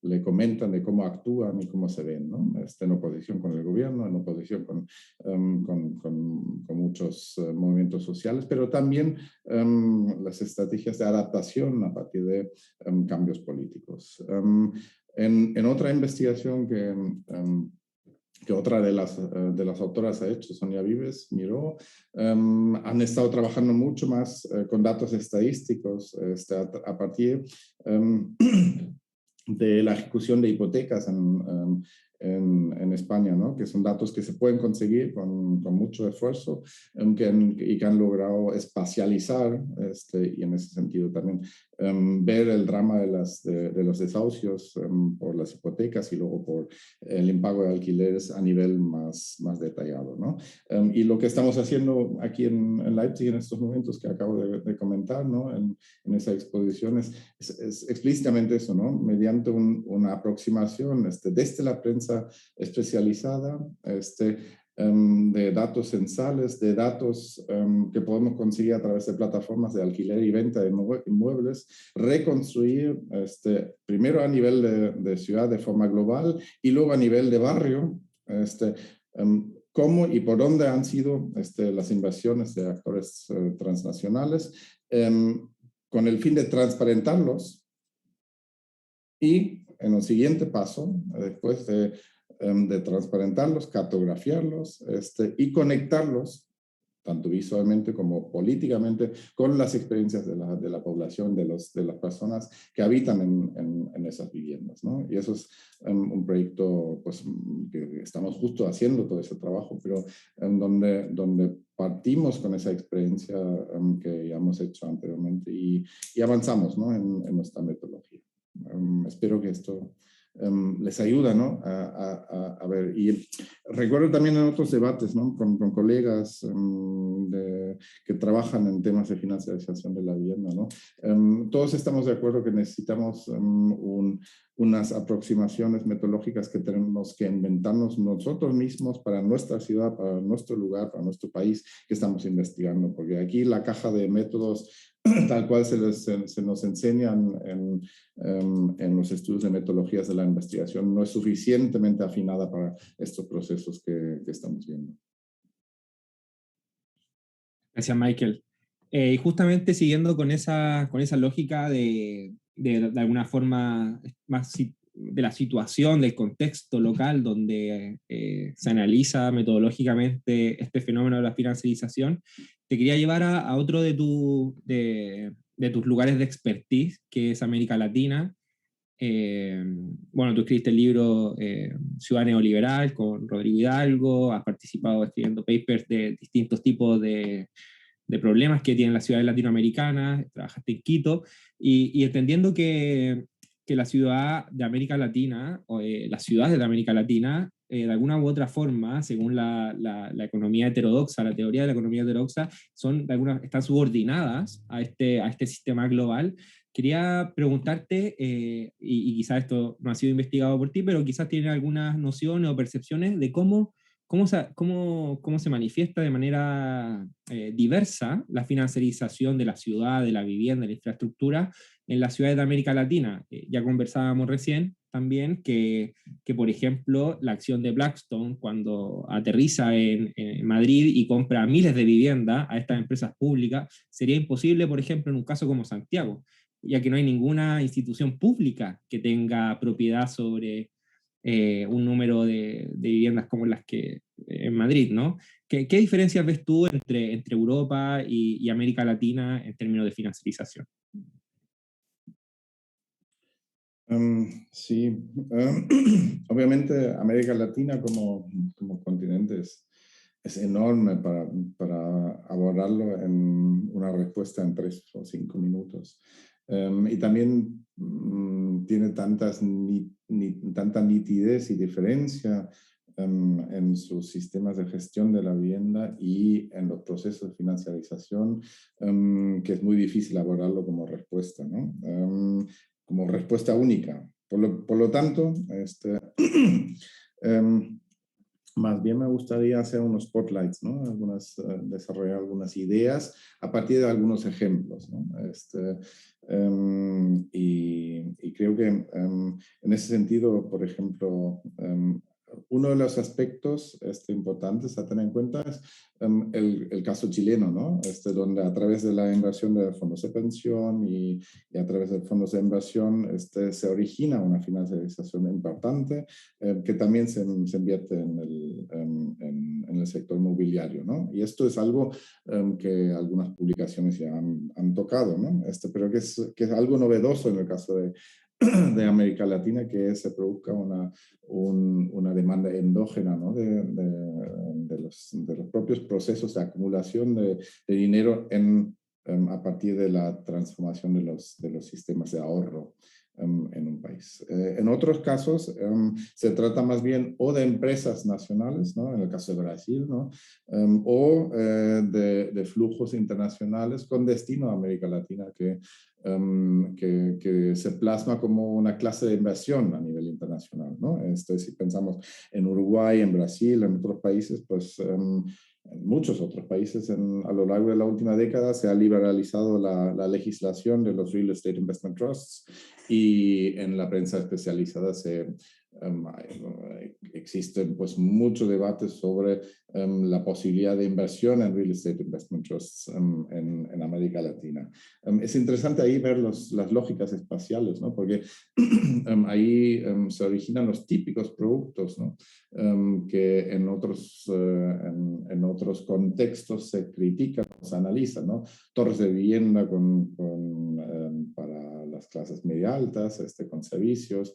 Speaker 2: le comentan de cómo actúan y cómo se ven, ¿no? En oposición con el gobierno, en oposición con muchos movimientos sociales, pero también las estrategias de adaptación a partir de cambios políticos. En otra investigación que otra de las autoras ha hecho, Sonia Vives, Miró, han estado trabajando mucho más con datos estadísticos a partir de la ejecución de hipotecas en España, ¿no? Que son datos que se pueden conseguir con mucho esfuerzo y que han logrado espacializar, y en ese sentido también ver el drama de los desahucios por las hipotecas y luego por el impago de alquileres a nivel más detallado, ¿no? Y lo que estamos haciendo aquí en Leipzig en estos momentos que acabo de comentar, ¿no? En esa exposición es explícitamente eso, ¿no? Mediante una aproximación desde la prensa especializada, de datos censales, de datos que podemos conseguir a través de plataformas de alquiler y venta de inmuebles, reconstruir primero a nivel de ciudad de forma global y luego a nivel de barrio, cómo y por dónde han sido las inversiones de actores transnacionales, con el fin de transparentarlos y en un siguiente paso, después de transparentarlos, cartografiarlos y conectarlos, tanto visualmente como políticamente, con las experiencias de la población, de las personas que habitan en esas viviendas, ¿no? Y eso es un proyecto pues, que estamos justo haciendo todo ese trabajo, pero donde partimos con esa experiencia que ya hemos hecho anteriormente y avanzamos, ¿no? en nuestra metodología. Espero que esto les ayuda, ¿no? a ver. Y recuerdo también en otros debates, ¿no? con colegas de que trabajan en temas de financiarización de la vivienda, ¿no? Todos estamos de acuerdo que necesitamos unas aproximaciones metodológicas que tenemos que inventarnos nosotros mismos para nuestra ciudad, para nuestro lugar, para nuestro país que estamos investigando, porque aquí la caja de métodos tal cual se nos enseñan en los estudios de metodologías de la investigación no es suficientemente afinada para estos procesos que estamos viendo.
Speaker 1: Gracias, Michael. Y justamente siguiendo con esa lógica de alguna forma más de la situación, del contexto local donde se analiza metodológicamente este fenómeno de la financiarización, te quería llevar a otro de tus lugares de expertise, que es América Latina. Bueno, tú escribiste el libro Ciudad Neoliberal con Rodrigo Hidalgo, has participado escribiendo papers de distintos tipos de problemas que tienen las ciudades latinoamericanas, trabajaste en Quito, y entendiendo que la ciudad de América Latina, o las ciudades de América Latina, de alguna u otra forma, según la economía heterodoxa, la teoría de la economía heterodoxa, están subordinadas a este sistema global. Quería preguntarte, y quizás esto no ha sido investigado por ti, pero quizás tienes algunas nociones o percepciones de cómo se manifiesta de manera diversa la financiarización de la ciudad, de la vivienda, de la infraestructura en las ciudades de América Latina. Ya conversábamos recién también que, por ejemplo, la acción de Blackstone cuando aterriza en Madrid y compra miles de viviendas a estas empresas públicas, sería imposible, por ejemplo, en un caso como Santiago, ya que no hay ninguna institución pública que tenga propiedad sobre un número de viviendas como las que en Madrid, ¿no? ¿Qué diferencias ves tú entre Europa y América Latina en términos de financiarización?
Speaker 2: Sí, obviamente América Latina como continente es enorme para abordarlo en una respuesta en 3 o 5 minutos. Y también tiene tanta nitidez y diferencia en sus sistemas de gestión de la vivienda y en los procesos de financiarización, que es muy difícil abordarlo como respuesta, ¿no? Como respuesta única. Por lo tanto, más bien me gustaría hacer unos spotlights, ¿no? Desarrollar algunas ideas a partir de algunos ejemplos, ¿no? Y creo que en ese sentido, por ejemplo, uno de los aspectos importantes a tener en cuenta es el caso chileno, ¿no? Donde a través de la inversión de fondos de pensión y a través de fondos de inversión se origina una financiarización importante que también se invierte en el sector inmobiliario, ¿no? Y esto es algo que algunas publicaciones ya han tocado, ¿no? Pero que es algo novedoso en el caso de América Latina, que se produzca una demanda endógena, ¿no? de los propios procesos de acumulación de dinero a partir de la transformación de los sistemas de ahorro en un país. En otros casos se trata más bien o de empresas nacionales, ¿no? En el caso de Brasil, ¿no? O de flujos internacionales con destino a América Latina que se plasma como una clase de inversión a nivel internacional, ¿no? Si pensamos en Uruguay, en Brasil, en otros países, pues en muchos otros países a lo largo de la última década se ha liberalizado la legislación de los Real Estate Investment Trusts y en la prensa especializada existen pues muchos debates sobre la posibilidad de inversión en Real Estate Investment Trusts en América Latina. Es interesante ahí ver las lógicas espaciales, ¿no? Porque ahí se originan los típicos productos, ¿no? Que en otros contextos se critican, se analizan, ¿no? Torres de vivienda para las clases media altas, con servicios,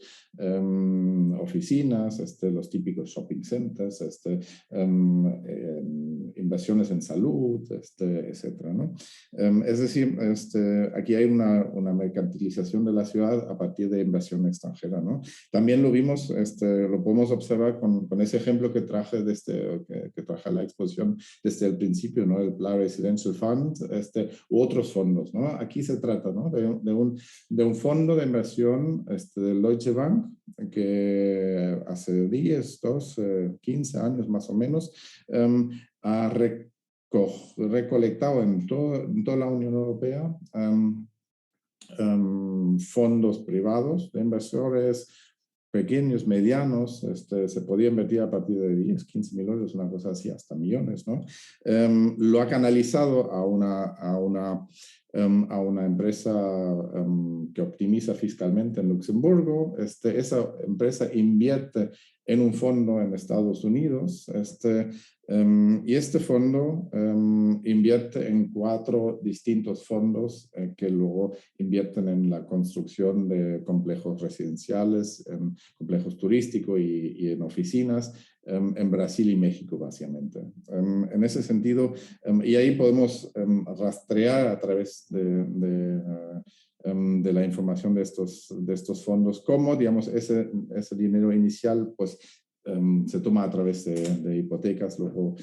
Speaker 2: oficinas, los típicos shopping centers, inversiones en salud, etcétera, ¿no? Es decir, aquí hay una mercantilización de la ciudad a partir de inversión extranjera, ¿no? También lo vimos, lo podemos observar con ese ejemplo que traje que traje a la exposición desde el principio, ¿no? El Pla Residential Fund, u otros fondos, ¿no? Aquí se trata, ¿no? de un fondo de inversión del Deutsche Bank que hace 10, 12, 15 años más o menos ha recolectado en toda la Unión Europea fondos privados de inversores pequeños, medianos, se podía invertir a partir de 10, 15 mil euros, una cosa así, hasta millones, ¿no? Lo ha canalizado a una empresa que optimiza fiscalmente en Luxemburgo. Esa empresa invierte en un fondo en Estados Unidos, y este fondo invierte en 4 distintos fondos que luego invierten en la construcción de complejos residenciales, en complejos turísticos y en oficinas en Brasil y México, básicamente. En ese sentido, y ahí podemos rastrear a través de la información de estos fondos, cómo, digamos, ese dinero inicial, pues, se toma a través de hipotecas, luego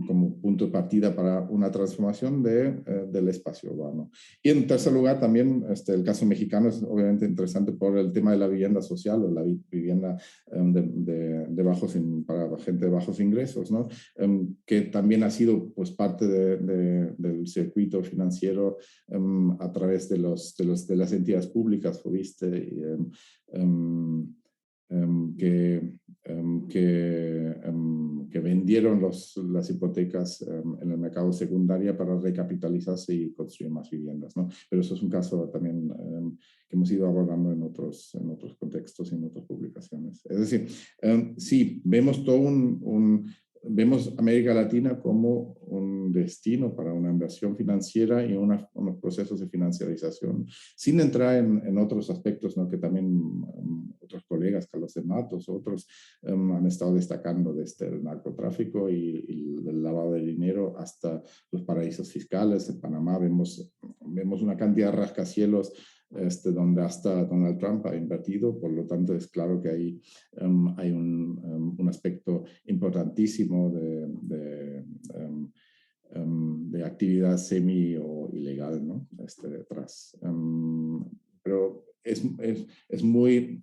Speaker 2: como punto de partida para una transformación del espacio urbano. Y en tercer lugar, también el caso mexicano es obviamente interesante por el tema de la vivienda social o la vivienda para gente de bajos ingresos, ¿no? Que también ha sido pues, parte del circuito financiero a través de las entidades públicas, FOBISTE, que vendieron las hipotecas en el mercado secundario para recapitalizarse y construir más viviendas, ¿no? Pero eso es un caso también que hemos ido abordando en otros contextos y en otras publicaciones. Es decir, sí, vemos vemos América Latina como un destino para una inversión financiera y unos procesos de financiarización, sin entrar en otros aspectos, ¿no? Que también otros colegas, Carlos de Matos, otros han estado destacando desde el narcotráfico y el lavado de dinero hasta los paraísos fiscales. En Panamá vemos una cantidad de rascacielos donde hasta Donald Trump ha invertido, por lo tanto es claro que hay un aspecto importantísimo de actividad semi o ilegal, ¿no? Detrás. Pero es muy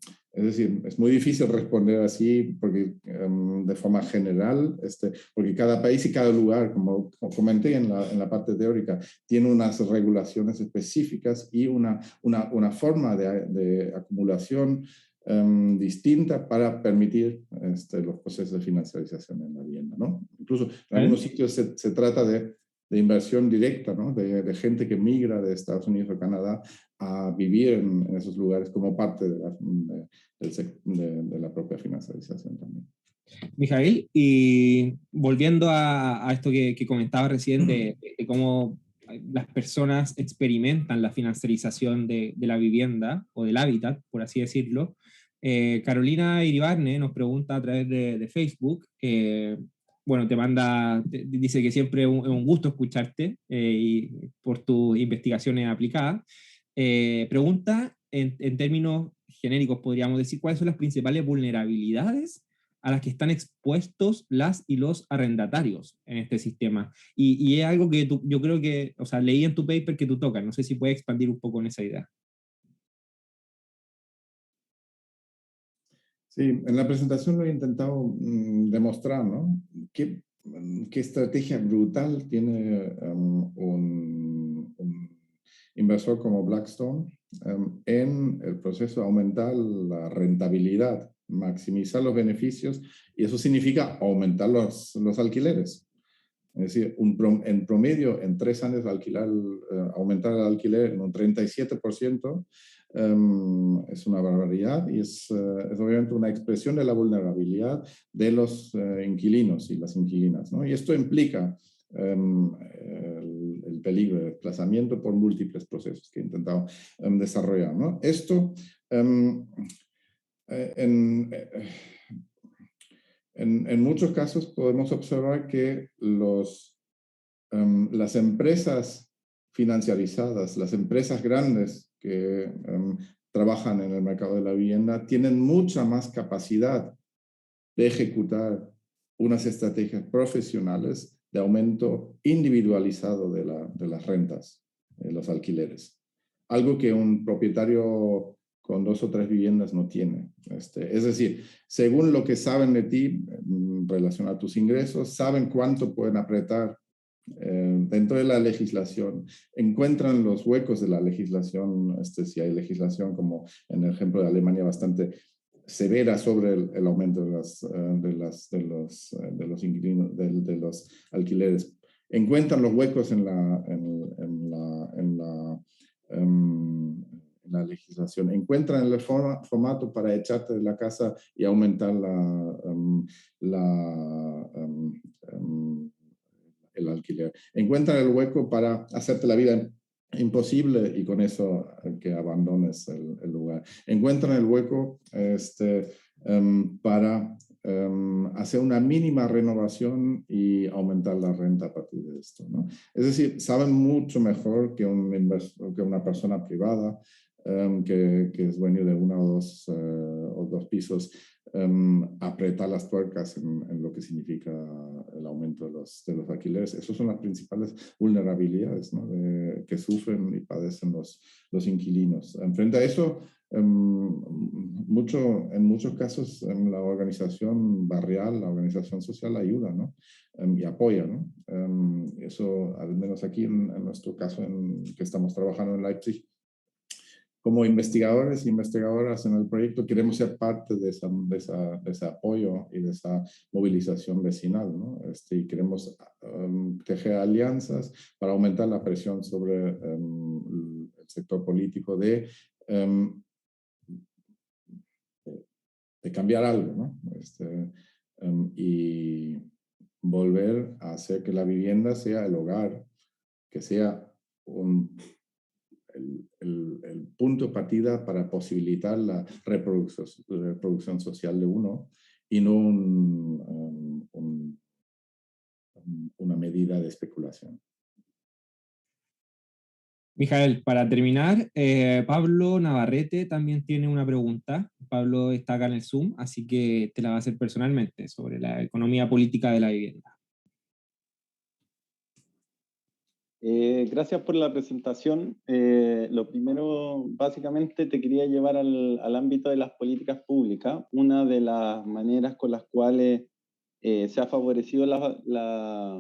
Speaker 2: difícil responder así porque, de forma general, porque cada país y cada lugar, como comenté en la parte teórica, tiene unas regulaciones específicas y una forma de acumulación distinta para permitir los procesos de financiarización en la vivienda, ¿no? Incluso en algunos sitios se trata de inversión directa, ¿no? De gente que migra de Estados Unidos o Canadá a vivir en esos lugares como parte de la propia financiarización también.
Speaker 1: Mijael, y volviendo a esto que comentaba recién de cómo las personas experimentan la financiarización de la vivienda o del hábitat, por así decirlo, Carolina Iribarne nos pregunta a través de Facebook, bueno, dice que siempre es un gusto escucharte y por tus investigaciones aplicadas. Pregunta en términos genéricos, podríamos decir, ¿cuáles son las principales vulnerabilidades a las que están expuestos las y los arrendatarios en este sistema? Y es algo que yo creo que, o sea, leí en tu paper que tú tocas, no sé si puedes expandir un poco en esa idea.
Speaker 2: Sí, en la presentación lo he intentado demostrar, ¿no? ¿Qué estrategia brutal tiene un inversor como Blackstone en el proceso de aumentar la rentabilidad, maximizar los beneficios, y eso significa aumentar los alquileres? Es decir, en promedio, en 3 años, aumentar el alquiler en un 37%, es una barbaridad y es obviamente una expresión de la vulnerabilidad de los inquilinos y las inquilinas, ¿no? Y esto implica el peligro de desplazamiento por múltiples procesos que he intentado desarrollar, ¿no? Esto en muchos casos podemos observar que las empresas financiarizadas, las empresas grandes que trabajan en el mercado de la vivienda, tienen mucha más capacidad de ejecutar unas estrategias profesionales de aumento individualizado de las rentas, de los alquileres. Algo que un propietario con 2 o 3 viviendas no tiene. Es decir, según lo que saben de ti en relación a tus ingresos, saben cuánto pueden apretar dentro de la legislación, encuentran los huecos de la legislación, si hay legislación como en el ejemplo de Alemania bastante severa sobre el aumento de los inquilinos, de los alquileres. Encuentran los huecos en la legislación, encuentran el formato para echarte de la casa y aumentar el alquiler. Encuentran el hueco para hacerte la vida imposible y con eso que abandones el lugar. Encuentran el hueco para hacer una mínima renovación y aumentar la renta a partir de esto, ¿no? Es decir, saben mucho mejor que una persona privada que es dueño de 1 o 2 pisos, apretar las tuercas en lo que significa el aumento de los alquileres. Esas son las principales vulnerabilidades, ¿no? Que sufren y padecen los inquilinos. Frente a eso, en muchos casos la organización barrial, la organización social ayuda, ¿no? Y apoya, ¿no? Eso, al menos aquí en nuestro caso que estamos trabajando en Leipzig, como investigadores e investigadoras en el proyecto queremos ser parte de ese apoyo y de esa movilización vecinal, ¿no? Y queremos tejer alianzas para aumentar la presión sobre el sector político de cambiar algo, ¿no? Y volver a hacer que la vivienda sea el hogar, que sea el punto de partida para posibilitar la reproducción social de uno y no una medida de especulación.
Speaker 1: Mijael, para terminar, Pablo Navarrete también tiene una pregunta. Pablo está acá en el Zoom, así que te la va a hacer personalmente sobre la economía política de la vivienda.
Speaker 3: Gracias por la presentación. Lo primero, básicamente, te quería llevar al ámbito de las políticas públicas. Una de las maneras con las cuales se ha favorecido la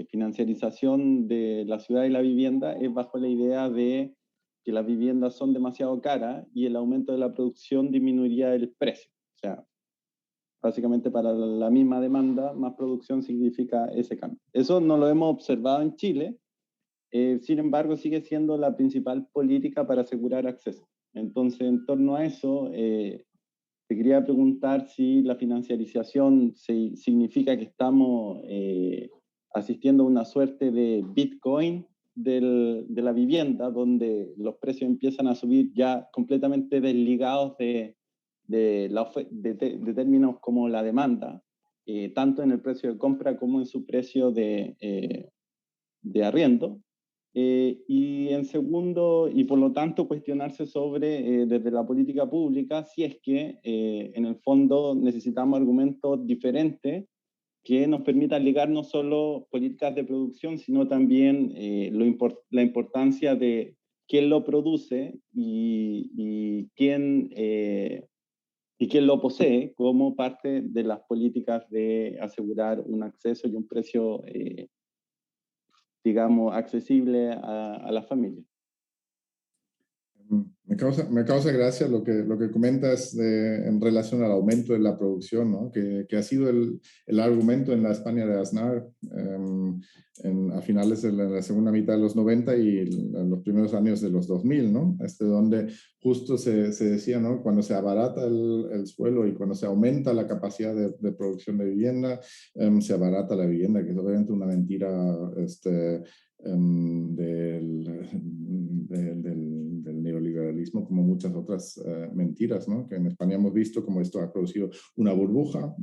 Speaker 3: financiarización de la ciudad y la vivienda es bajo la idea de que las viviendas son demasiado caras y el aumento de la producción disminuiría el precio. O sea, básicamente para la misma demanda, más producción significa ese cambio. Eso no lo hemos observado en Chile. Sin embargo, sigue siendo la principal política para asegurar acceso. Entonces, en torno a eso, te quería preguntar si la financiarización significa que estamos asistiendo a una suerte de Bitcoin de la vivienda, donde los precios empiezan a subir ya completamente desligados de términos como la demanda, tanto en el precio de compra como en su precio de arriendo. Y en segundo, y por lo tanto cuestionarse sobre, desde la política pública, si es que en el fondo necesitamos argumentos diferentes que nos permitan ligar no solo políticas de producción, sino también la importancia de quién lo produce y quién lo posee como parte de las políticas de asegurar un acceso y un precio digamos, accesible a la familia.
Speaker 2: Me causa gracia lo que comentas en relación al aumento de la producción, ¿no? que ha sido el argumento en la España de Aznar a finales de la segunda mitad de los 90 y en los primeros años de los 2000, ¿no? Donde justo se decía, ¿no? Cuando se abarata el suelo y cuando se aumenta la capacidad de producción de vivienda, se abarata la vivienda, que es obviamente una mentira del neoliberalismo, como muchas otras mentiras, ¿no? Que en España hemos visto cómo esto ha producido una burbuja,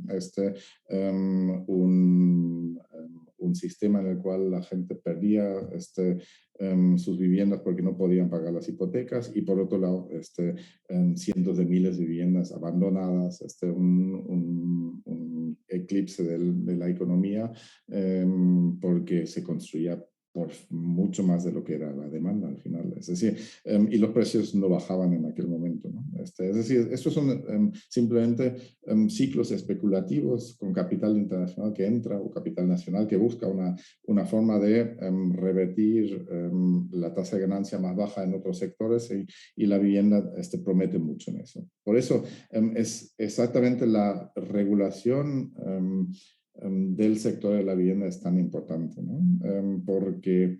Speaker 2: un sistema en el cual la gente perdía sus viviendas porque no podían pagar las hipotecas, y por otro lado cientos de miles de viviendas abandonadas, un eclipse de la economía porque se construía por mucho más de lo que era la demanda al final. Es decir, y los precios no bajaban en aquel momento, ¿no? Es decir, estos son simplemente ciclos especulativos con capital internacional que entra o capital nacional que busca una forma de revertir la tasa de ganancia más baja en otros sectores, y la vivienda promete mucho en eso. Por eso es exactamente la regulación del sector de la vivienda es tan importante, ¿no? Porque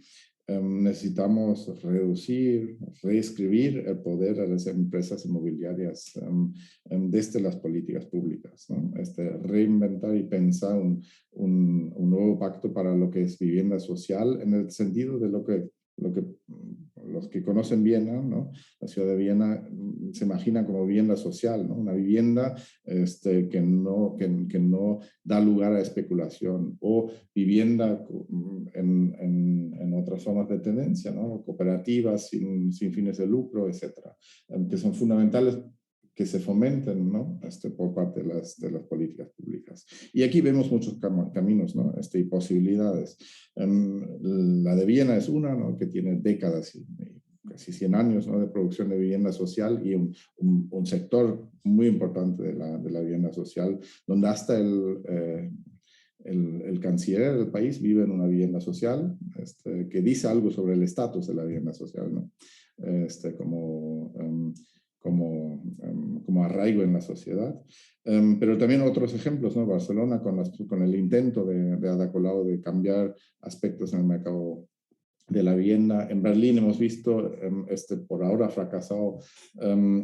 Speaker 2: necesitamos reducir, reescribir el poder de las empresas inmobiliarias desde las políticas públicas, ¿no? Reinventar y pensar un nuevo pacto para lo que es vivienda social, en el sentido de lo que los que conocen Viena, ¿no? La ciudad de Viena se imagina como vivienda social, ¿no? Una vivienda que no da lugar a especulación, o vivienda en otras formas de tendencia, ¿no? Cooperativas sin fines de lucro, etcétera, que son fundamentales que se fomenten, ¿no? Por parte de las políticas públicas. Y aquí vemos muchos caminos, ¿no? Y posibilidades. La de Viena es una, ¿no? Que tiene décadas, casi 100 años, ¿no? De producción de vivienda social, y un sector muy importante de la vivienda social, donde hasta el canciller del país vive en una vivienda social, que dice algo sobre el estatus de la vivienda social, ¿no? Como arraigo en la sociedad. Pero también otros ejemplos, ¿no? Barcelona con el intento de Ada Colau de cambiar aspectos en el mercado de la vivienda. En Berlín hemos visto por ahora fracasado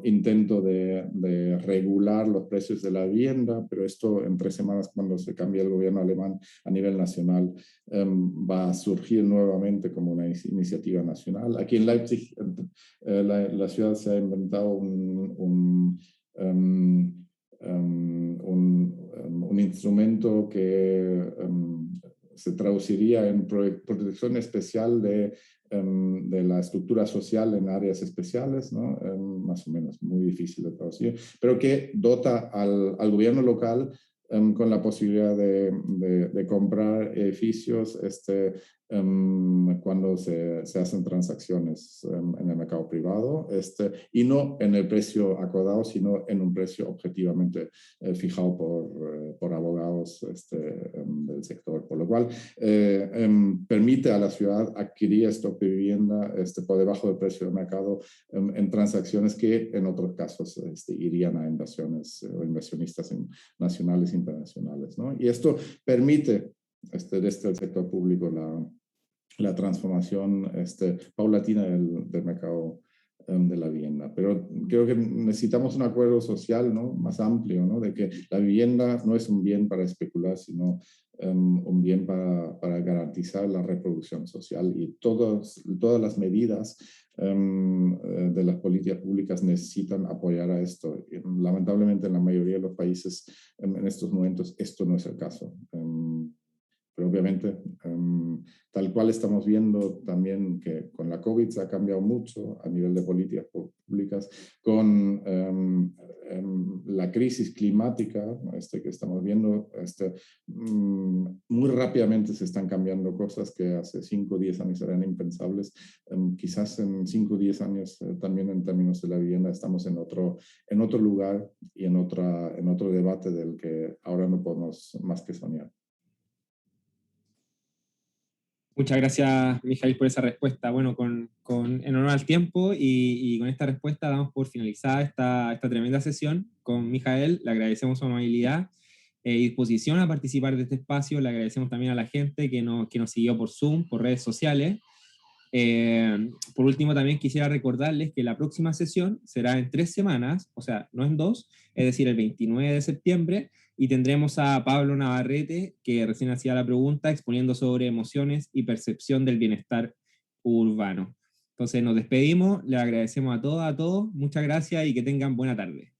Speaker 2: intento de regular los precios de la vivienda, pero esto en 3 semanas, cuando se cambie el gobierno alemán a nivel nacional, va a surgir nuevamente como una iniciativa nacional. Aquí en Leipzig la ciudad se ha inventado un instrumento que se traduciría en protección especial de la estructura social en áreas especiales, ¿no? Más o menos, muy difícil de traducir, pero que dota al gobierno local con la posibilidad de comprar edificios cuando se hacen transacciones en el mercado privado, y no en el precio acordado, sino en un precio objetivamente fijado por abogados del sector, por lo cual permite a la ciudad adquirir stock de vivienda por debajo del precio del mercado en transacciones que en otros casos irían a inversiones o inversionistas nacionales e internacionales, ¿no? Y esto permite desde el sector público la transformación paulatina del mercado de la vivienda. Pero creo que necesitamos un acuerdo social, ¿no? Más amplio, ¿no? De que la vivienda no es un bien para especular, sino un bien para garantizar la reproducción social, y todas las medidas de las políticas públicas necesitan apoyar a esto. Lamentablemente en la mayoría de los países en estos momentos esto no es el caso. Pero obviamente, tal cual estamos viendo también que con la COVID se ha cambiado mucho a nivel de políticas públicas, con la crisis climática que estamos viendo, muy rápidamente se están cambiando cosas que hace 5 o 10 años eran impensables. Quizás en 5 o 10 años también en términos de la vivienda estamos en otro lugar y en otro debate del que ahora no podemos más que soñar.
Speaker 1: Muchas gracias, Mijail, por esa respuesta. Bueno, en honor al tiempo y con esta respuesta damos por finalizada esta tremenda sesión con Mijail. Le agradecemos su amabilidad y disposición a participar de este espacio. Le agradecemos también a la gente que nos siguió por Zoom, por redes sociales. Por último, también quisiera recordarles que la próxima sesión será en 3 semanas, o sea, no en 2, es decir, el 29 de septiembre, y tendremos a Pablo Navarrete, que recién hacía la pregunta, exponiendo sobre emociones y percepción del bienestar urbano. Entonces nos despedimos, les agradecemos a todas, a todos, muchas gracias y que tengan buena tarde.